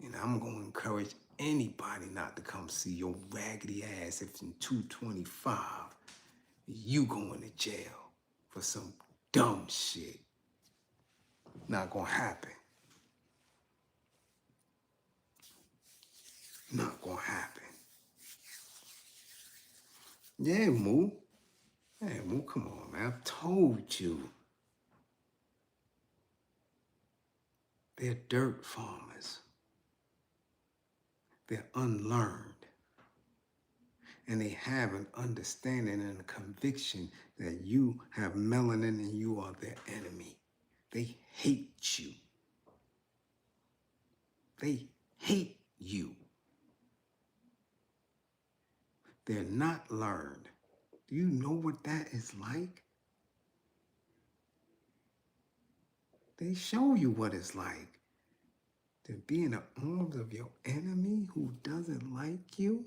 [SPEAKER 1] And I'm going to encourage anybody not to come see your raggedy ass if in 225 you going to jail for some dumb shit. Not going to happen. Not going to happen. Yeah, Moo. Hey, Moo, come on, man. I've told you. They're dirt farmers. They're unlearned. And they have an understanding and a conviction that you have melanin and you are their enemy. They hate you. They hate you. They're not learned. Do you know what that is like? They show you what it's like to be in the arms of your enemy who doesn't like you,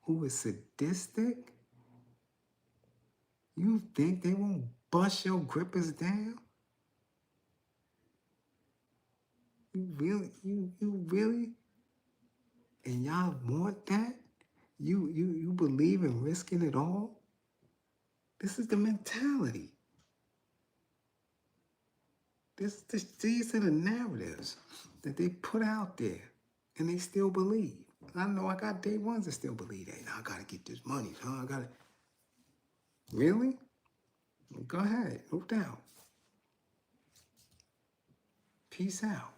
[SPEAKER 1] who is sadistic. You think they won't bust your grippers down? You really? And y'all want that? You believe in risking it all? This is the mentality. These are the narratives that they put out there, and they still believe. I know I got day ones that still believe that. Now I gotta get this money, huh? I gotta. Really? Go ahead, no doubt. Peace out.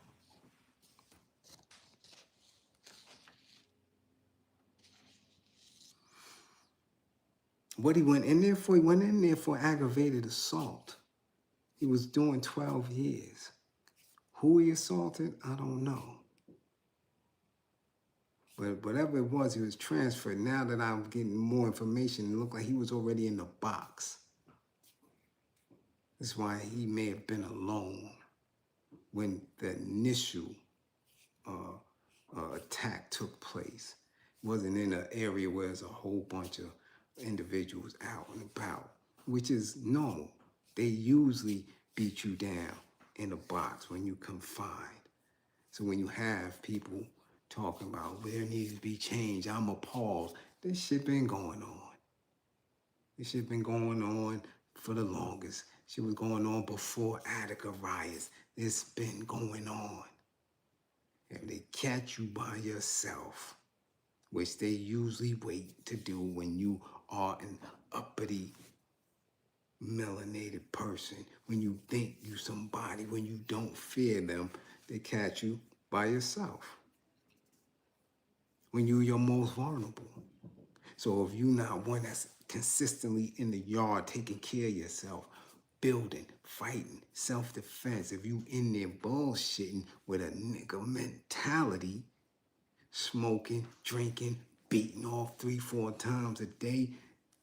[SPEAKER 1] What he went in there for? He went in there for aggravated assault. He was doing 12 years. Who he assaulted, I don't know. But whatever it was, he was transferred. Now that I'm getting more information, it looked like he was already in the box. That's why he may have been alone when the initial attack took place. It wasn't in an area where there's a whole bunch of individuals out and about, which is normal. They usually beat you down in a box when you confined. So when you have people talking about there needs to be change, I'm appalled. This shit been going on. This shit been going on for the longest. Shit was going on before Attica riots. It's been going on. If they catch you by yourself, which they usually wait to do when you are an uppity, melanated person, when you think you somebody, when you don't fear them, they catch you by yourself. When you're your most vulnerable. So if you're not one that's consistently in the yard taking care of yourself, building, fighting, self-defense, if you in there bullshitting with a nigga mentality, smoking, drinking, beating off 3-4 times a day,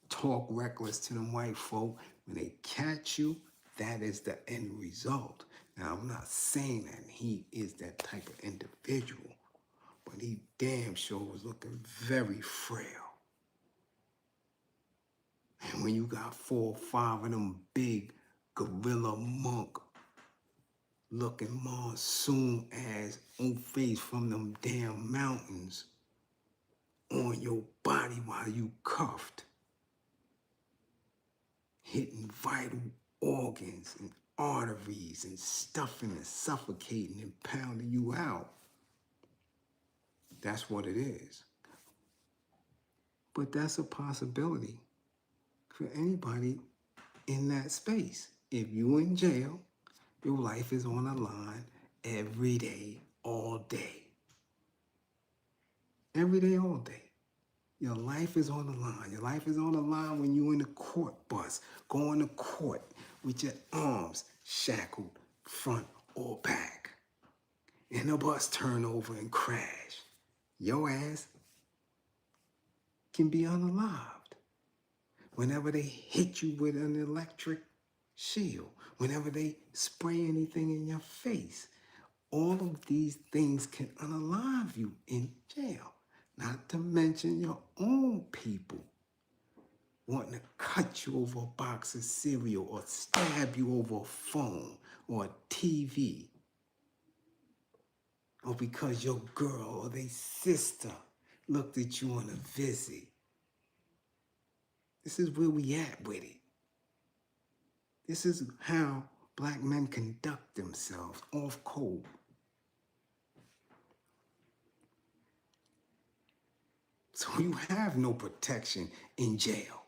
[SPEAKER 1] talk reckless to them white folk. When they catch you, that is the end result. Now, I'm not saying that he is that type of individual, but he damn sure was looking very frail. And when you got 4 or 5 of them big gorilla monk looking monsoon ass face from them damn mountains on your body while you cuffed, hitting vital organs and arteries and stuffing and suffocating and pounding you out. That's what it is. But that's a possibility for anybody in that space. If you in jail, your life is on the line every day, all day. Every day, all day. Your life is on the line. Your life is on the line when you're in the court bus, going to court with your arms shackled, front or back. And the bus turn over and crash. Your ass can be unalived. Whenever they hit you with an electric shield, whenever they spray anything in your face, all of these things can unalive you in jail. Not to mention your own people wanting to cut you over a box of cereal or stab you over a phone or a TV. Or because your girl or their sister looked at you on a visit. This is where we at with it. This is how black men conduct themselves off code. So you have no protection in jail.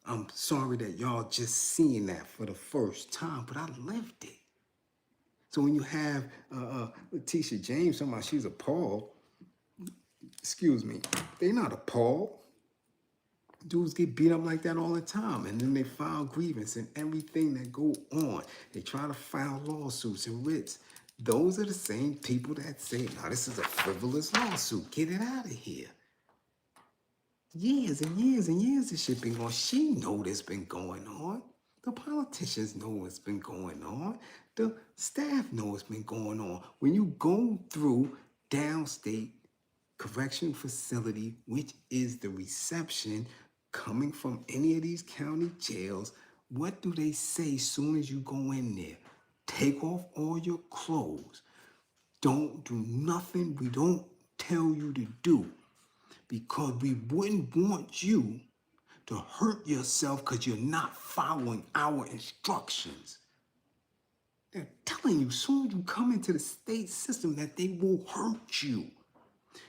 [SPEAKER 1] I'm sorry that y'all just seeing that for the first time, but I lived it. So when you have Letitia James talking about she's appalled, excuse me, they not appalled. Dudes get beat up like that all the time, and then they file grievance and everything that go on. They try to file lawsuits and writs. Those are the same people that say, "Now this is a frivolous lawsuit. Get it out of here." Years and years and years this shit been going on. She know this been going on. The politicians know it's been going on. The staff know it's been going on. When you go through downstate correction facility, which is the reception coming from any of these county jails, what do they say as soon as you go in there? Take off all your clothes. Don't do nothing we don't tell you to do, because we wouldn't want you to hurt yourself because you're not following our instructions. They're telling you soon as you come into the state system that they will hurt you.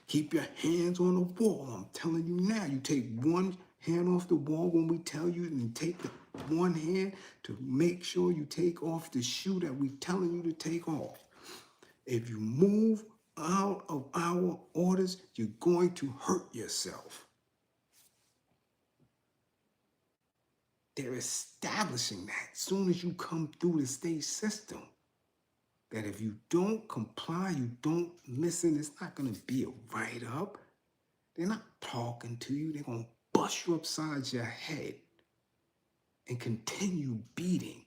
[SPEAKER 1] Keep your hands on the wall. I'm telling you now, you take one hand off the wall when we tell you, and you take the one hand to make sure you take off the shoe that we're telling you to take off. If you move out of our orders, you're going to hurt yourself. They're establishing that as soon as you come through the state system. That if you don't comply, you don't listen, it's not going to be a write-up. They're not talking to you. They're going to bust you upside your head and continue beating.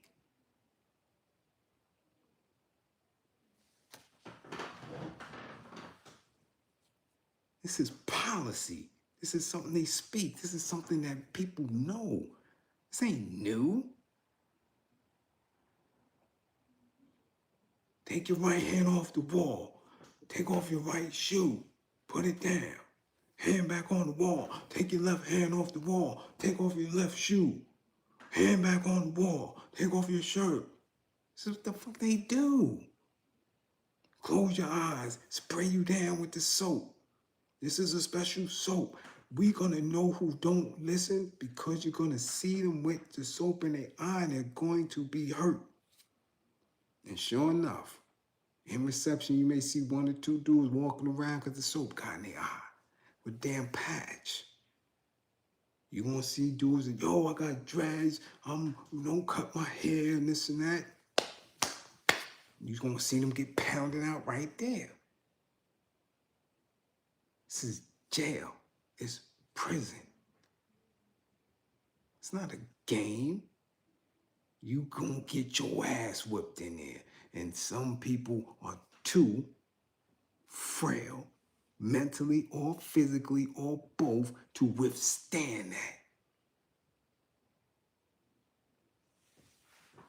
[SPEAKER 1] This is policy. This is something they speak. This is something that people know. This ain't new. Take your right hand off the wall. Take off your right shoe. Put it down. Hand back on the wall. Take your left hand off the wall. Take off your left shoe. Hand back on the wall. Take off your shirt. This is what the fuck they do. Close your eyes. Spray you down with the soap. This is a special soap. We're going to know who don't listen because you're going to see them with the soap in their eye and they're going to be hurt. And sure enough, in reception, you may see 1 or 2 dudes walking around because the soap got in their eye with damn patch. You're going to see dudes that, yo, I got dreads. Don't cut my hair and this and that. You're going to see them get pounded out right there. This is jail. It's prison. It's not a game. You gonna get your ass whipped in there. And some people are too frail, mentally or physically or both, to withstand that.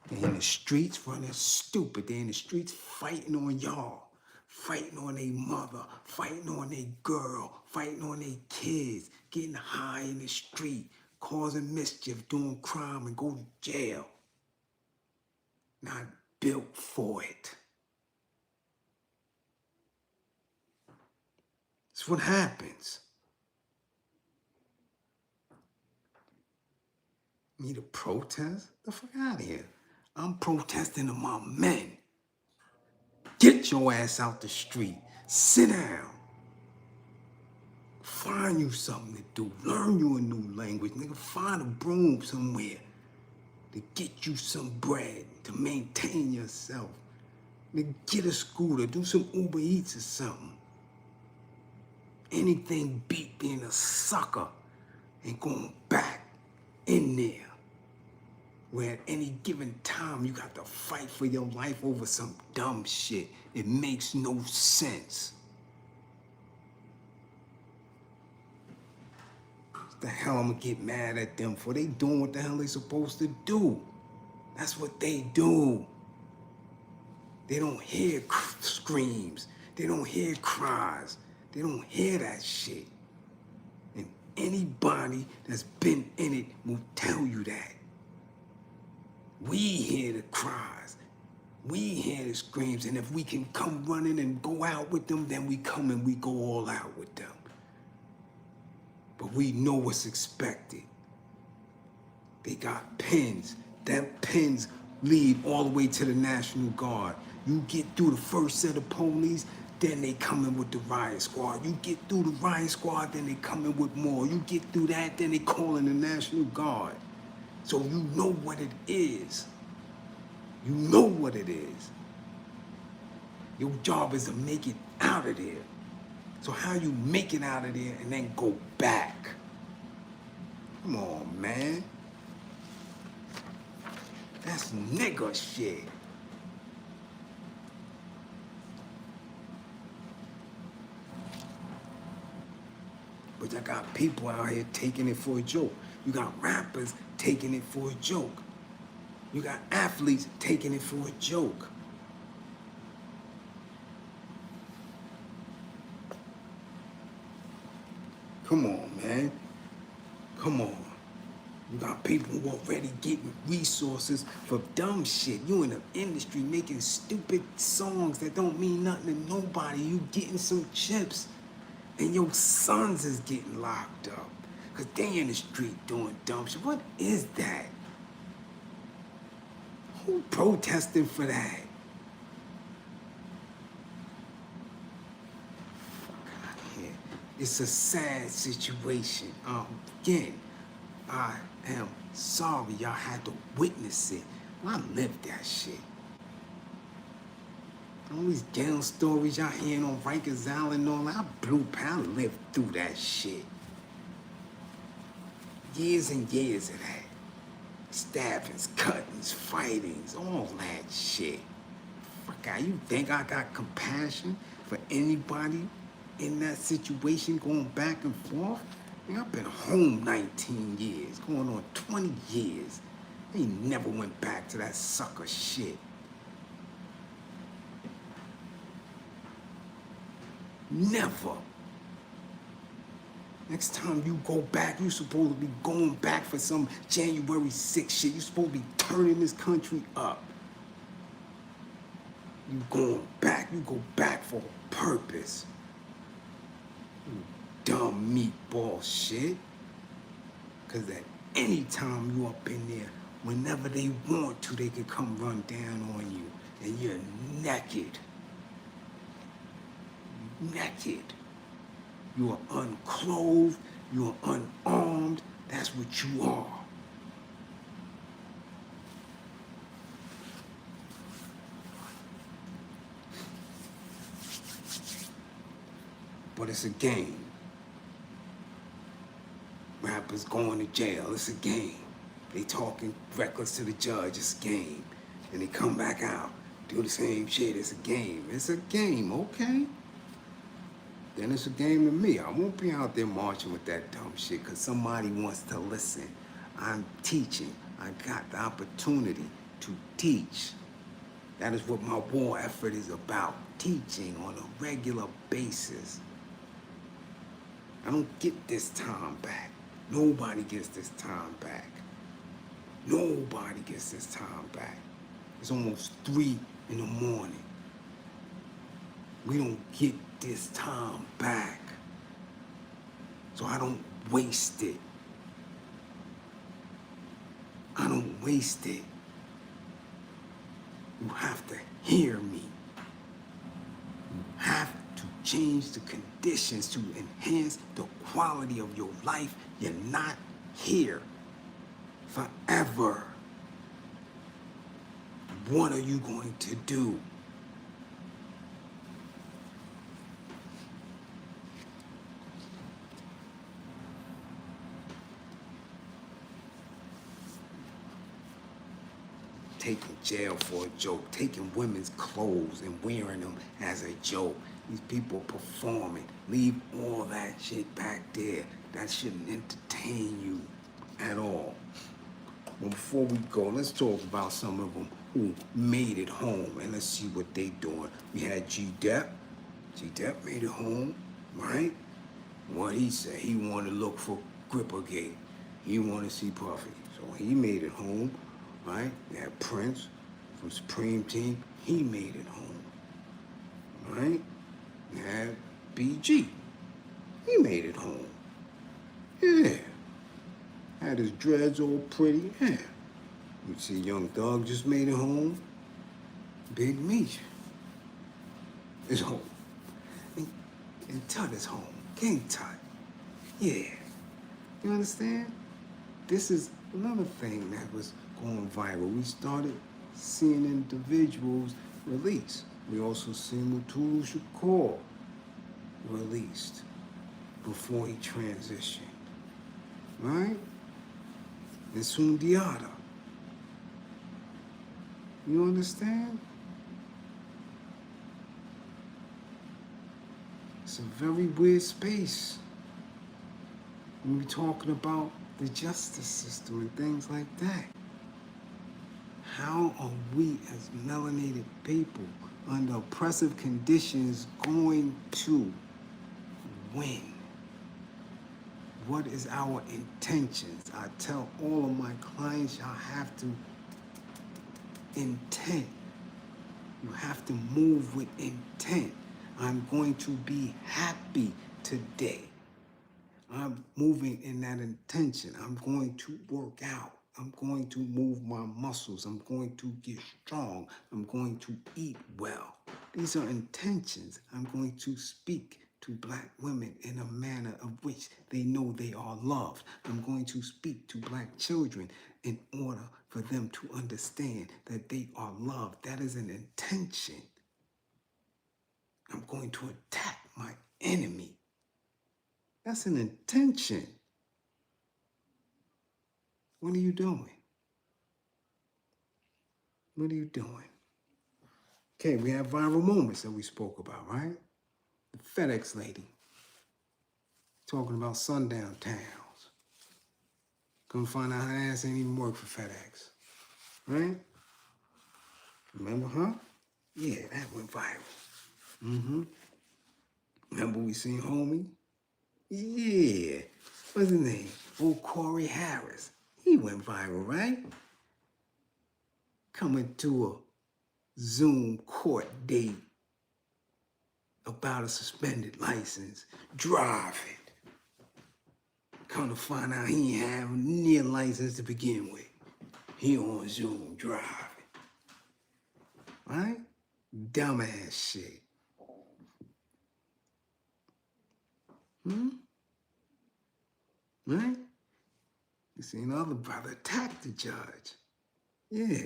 [SPEAKER 1] They're in the streets running stupid. They're in the streets fighting on y'all, fighting on their mother, fighting on their girl, fighting on their kids, getting high in the street, causing mischief, doing crime, and go to jail. Not built for it. That's what happens. Me to protest? The fuck out of here. I'm protesting to my men. Get your ass out the street. Sit down. Find you something to do. Learn you a new language. Nigga, find a broom somewhere to get you some bread, to maintain yourself. Nigga, get a scooter. Do some Uber Eats or something. Anything beat being a sucker and going back in there, where at any given time you got to fight for your life over some dumb shit. It makes no sense. What the hell I'm gonna get mad at them for? They doing what the hell they supposed to do. That's what they do. They don't hear screams. They don't hear cries. They don't hear that shit. And anybody that's been in it will tell you that. We hear the cries. We hear the screams. And if we can come running and go out with them, then we come and we go all out with them. But we know what's expected. They got pins. That pins lead all the way to the National Guard. You get through the first set of police, then they come in with the riot squad. You get through the riot squad, then they come in with more. You get through that, then they call in the National Guard. So you know what it is. You know what it is. Your job is to make it out of there. So how you make it out of there and then go back? Come on, man. That's nigga shit. But you got people out here taking it for a joke. You got rappers taking it for a joke. You got athletes taking it for a joke. Come on, man. Come on. You got people who already getting resources for dumb shit. You in the industry making stupid songs that don't mean nothing to nobody. You getting some chips. And your sons is getting locked up. Because they in the street doing dumb shit. What is that? Who protesting for that? Fuck out of here. It's a sad situation. Again, I am sorry y'all had to witness it. I lived that shit. All these gang stories y'all hearing on Rikers Island and all that, I lived through that shit. Years and years of that. Stabbings, cuttings, fightings, all that shit. Fuck out, you think I got compassion for anybody in that situation going back and forth? I've been home 19 years, going on 20 years. They never went back to that sucker shit. Never. Next time you go back, you supposed to be going back for some January 6th shit. You supposed to be turning this country up. You going back, you go back for a purpose. You dumb meatball shit. Cause at any time you up in there, whenever they want to, they can come run down on you. And you're naked. Naked. You are unclothed, you are unarmed, that's what you are. But it's a game. is going to jail. It's a game. They talking reckless to the judge. It's a game. And they come back out, do the same shit. It's a game. It's a game, okay? Then it's a game to me. I won't be out there marching with that dumb shit because somebody wants to listen. I'm teaching. I got the opportunity to teach. That is what my war effort is about. Teaching on a regular basis. I don't get this time back. Nobody gets this time back. Nobody gets this time back. It's almost 3 in the morning. We don't get this time back. So I don't waste it. I don't waste it. You have to hear me. You have to change the conditions to enhance the quality of your life. You're not here forever. What are you going to do? Taking jail for a joke, taking women's clothes and wearing them as a joke. These people performing. Leave all that shit back there. That shouldn't entertain you at all. Well, before we go, let's talk about some of them who made it home, and let's see what they doing. We had G-Dep. G-Dep made it home, right? What he said, he wanted to look for Grippergate. He wanted to see Puffy. So he made it home, right? We had Prince from Supreme Team. He made it home, right? We had BG. He made it home. Yeah. Had his dreads all pretty. Yeah. You see Young Thug just made it home. Big Meech is home. And Tut is home. King Tut. Yeah. You understand? This is another thing that was going viral. We started seeing individuals released. We also seen Mutulu Shakur released before he transitioned. Right? And Sundiata. You understand? It's a very weird space when we're talking about the justice system and things like that. How are we as melanated people under oppressive conditions going to win? What is our intentions? I tell all of my clients, y'all have to intent. You have to move with intent. I'm going to be happy today. I'm moving in that intention. I'm going to work out. I'm going to move my muscles. I'm going to get strong. I'm going to eat well. These are intentions. I'm going to speak to Black women in a manner of which they know they are loved. I'm going to speak to Black children in order for them to understand that they are loved. That is an intention. I'm going to attack my enemy. That's an intention. What are you doing? What are you doing? Okay, we have viral moments that we spoke about, right? The FedEx lady talking about sundown towns. Couldn't find out her ass ain't even work for FedEx, right? Remember her? Yeah, that went viral. Remember we seen homie? Yeah. What's his name? Old Corey Harris. He went viral, right? Coming to a Zoom court date about a suspended license, driving. Come to find out he ain't have near license to begin with. He on Zoom driving. Right? Dumbass shit. Right? You seen the other brother attack the judge. Yeah.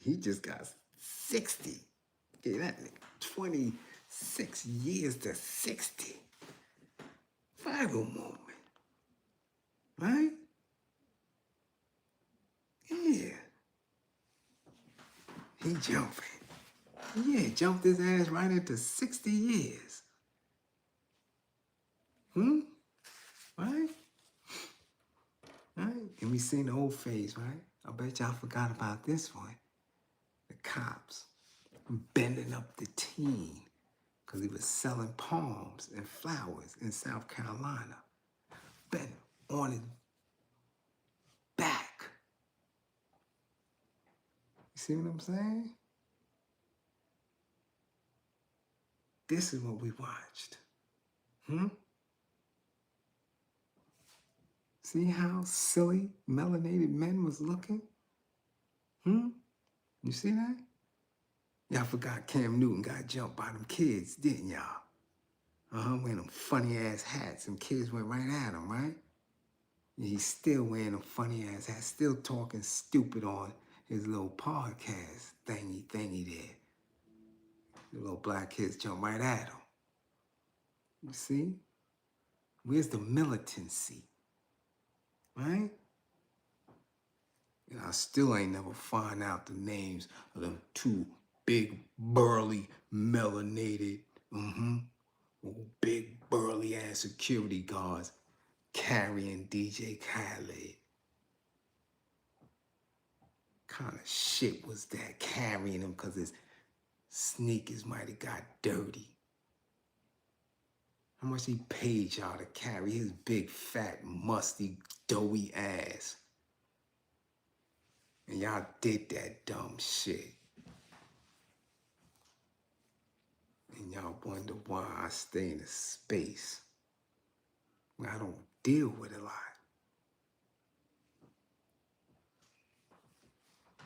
[SPEAKER 1] He just got 60. Okay, that nigga, 26 years to 60. Viral moment. right? Yeah, he jumping. Yeah, jumped his ass right into 60 years. Right? Right? And we seen the old phase, right? I bet y'all forgot about this one. The cops bending up the teen because he was selling palms and flowers in South Carolina. Bent on his back. You see what I'm saying? This is what we watched. See how silly melanated men was looking? You see that? Y'all forgot Cam Newton got jumped by them kids, didn't y'all? Wearing them funny ass hats. Them kids went right at him, right? And he's still wearing them funny ass hats, still talking stupid on his little podcast thingy there. The little black kids jump right at him. You see? Where's the militancy? Right? And I still ain't never find out the names of them two big, burly, melanated, big, burly ass security guards carrying DJ Khaled. Kind of shit was that, carrying him because his sneakers might have got dirty? How much he paid y'all to carry his big, fat, musty, doughy ass? And y'all did that dumb shit. And y'all wonder why I stay in a space where I don't deal with a lot.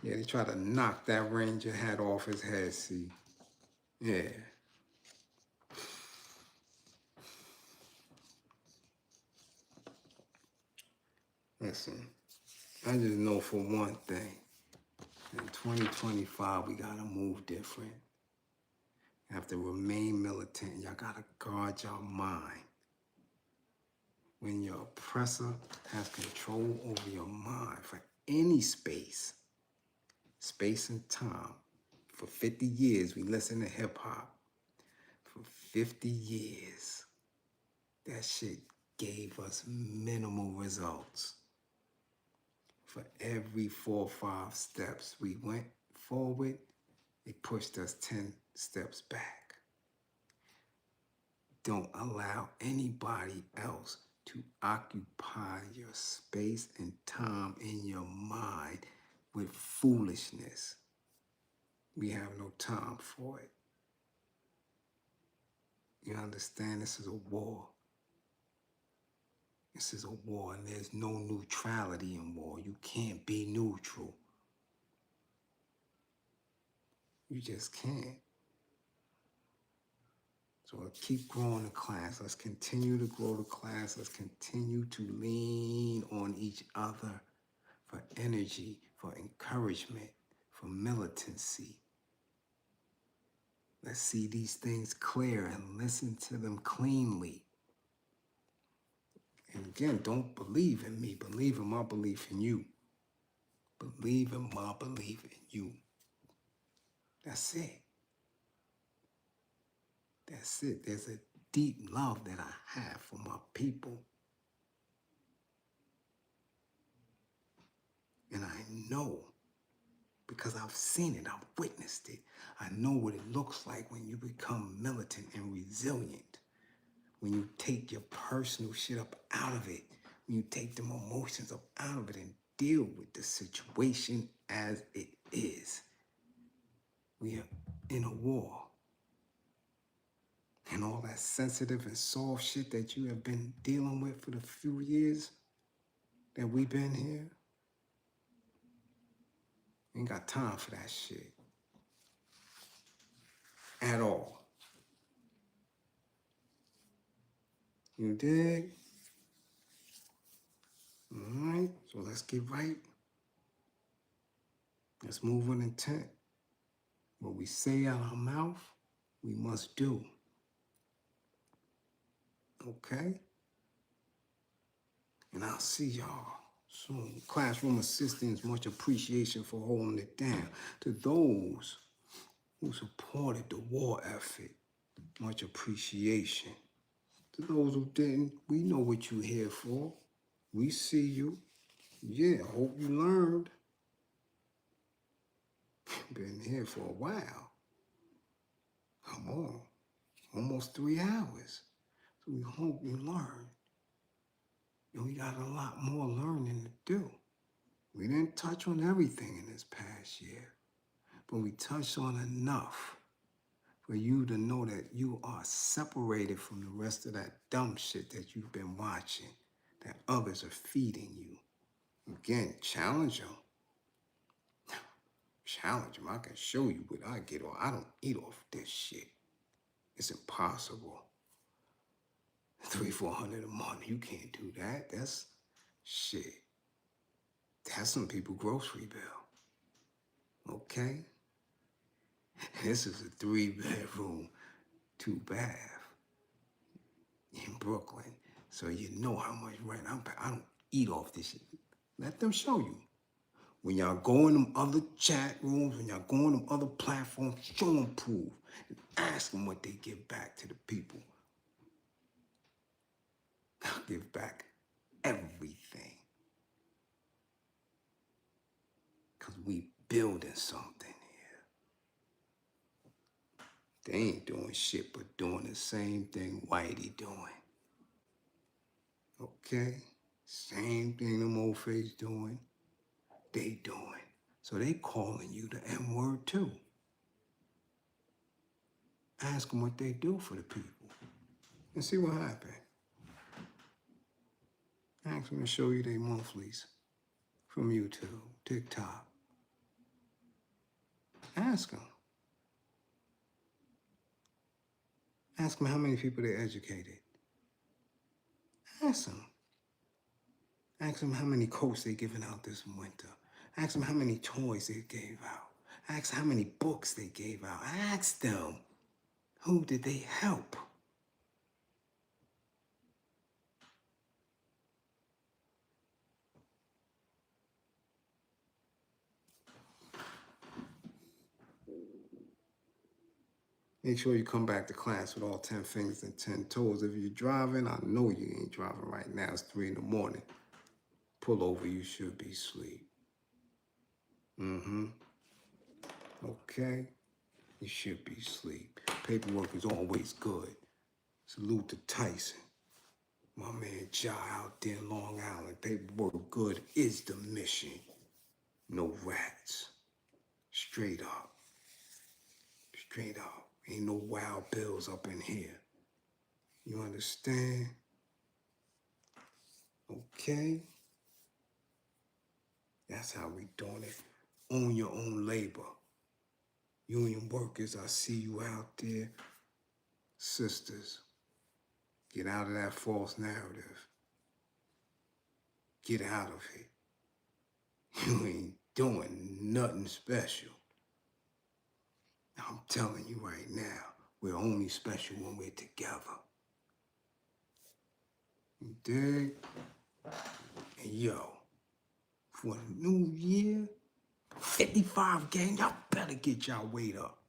[SPEAKER 1] Yeah, they try to knock that ranger hat off his head, see? Yeah. Listen, I just know for one thing, in 2025, we gotta move different. You have to remain militant. Y'all gotta guard your mind. When your oppressor has control over your mind for any space and time. For 50 years, we listen to hip hop. For 50 years, that shit gave us minimal results. For every 4 or 5 steps we went forward, it pushed us 10 steps back. Don't allow anybody else to occupy your space and time in your mind with foolishness. We have no time for it. You understand? This is a war. This is a war, and there's no neutrality in war. You can't be neutral. You just can't. So let's keep growing the class. Let's continue to grow the class. Let's continue to lean on each other for energy, for encouragement, for militancy. Let's see these things clear and listen to them cleanly. And again, don't believe in me. Believe in my belief in you. Believe in my belief in you. That's it. That's it. There's a deep love that I have for my people. And I know, because I've seen it, I've witnessed it. I know what it looks like when you become militant and resilient. When you take your personal shit up out of it. When you take them emotions up out of it and deal with the situation as it is. We are in a war. And all that sensitive and soft shit that you have been dealing with for the few years that we've been here, ain't got time for that shit. At all. You dig? All right, so let's get right. Let's move with intent. What we say out our mouth, we must do. Okay? And I'll see y'all soon. Classroom assistants, much appreciation for holding it down. To those who supported the war effort, much appreciation. To those who didn't, we know what you're here for. We see you. Yeah, hope you learned. Been here for a while. Come on. Almost 3 hours. So we hope you learned. And we got a lot more learning to do. We didn't touch on everything in this past year, but we touched on enough for you to know that you are separated from the rest of that dumb shit that you've been watching, that others are feeding you. Again, challenge them. Challenge them. I can show you what I get on. I don't eat off this shit. It's impossible. 300-400 a month. You can't do that. That's shit. That's some people's grocery bill. Okay? This is a 3-bedroom, 2-bath in Brooklyn. So you know how much rent I'm paying. I don't eat off this shit. Let them show you. When y'all go in them other chat rooms, when y'all go on them other platforms, show them proof. And ask them what they give back to the people. I'll give back everything. Because we building something here. They ain't doing shit but doing the same thing Whitey doing. Okay? Same thing them old face doing, they doing. So they calling you the N-word too. Ask them what they do for the people and see what happens. Ask them to show you their monthlies from YouTube, TikTok. Ask them. Ask them how many people they educated. Ask them. Ask them how many coats they giving out this winter. Ask them how many toys they gave out. Ask how many books they gave out. Ask them, who did they help? Make sure you come back to class with all 10 fingers and 10 toes. If you're driving, I know you ain't driving right now. It's 3 in the morning. Pull over, you should be asleep. Okay? You should be asleep. Paperwork is always good. Salute to Tyson. My man Ja out there in Long Island. Paperwork good is the mission. No rats. Straight up. Straight up. Ain't no wild bills up in here. You understand? Okay? That's how we doing it. Own your own labor. Union workers, I see you out there. Sisters, get out of that false narrative. Get out of it. You ain't doing nothing special. I'm telling you right now, we're only special when we're together. You dig? And yo, for the new year, 55 gang, y'all better get y'all weight up.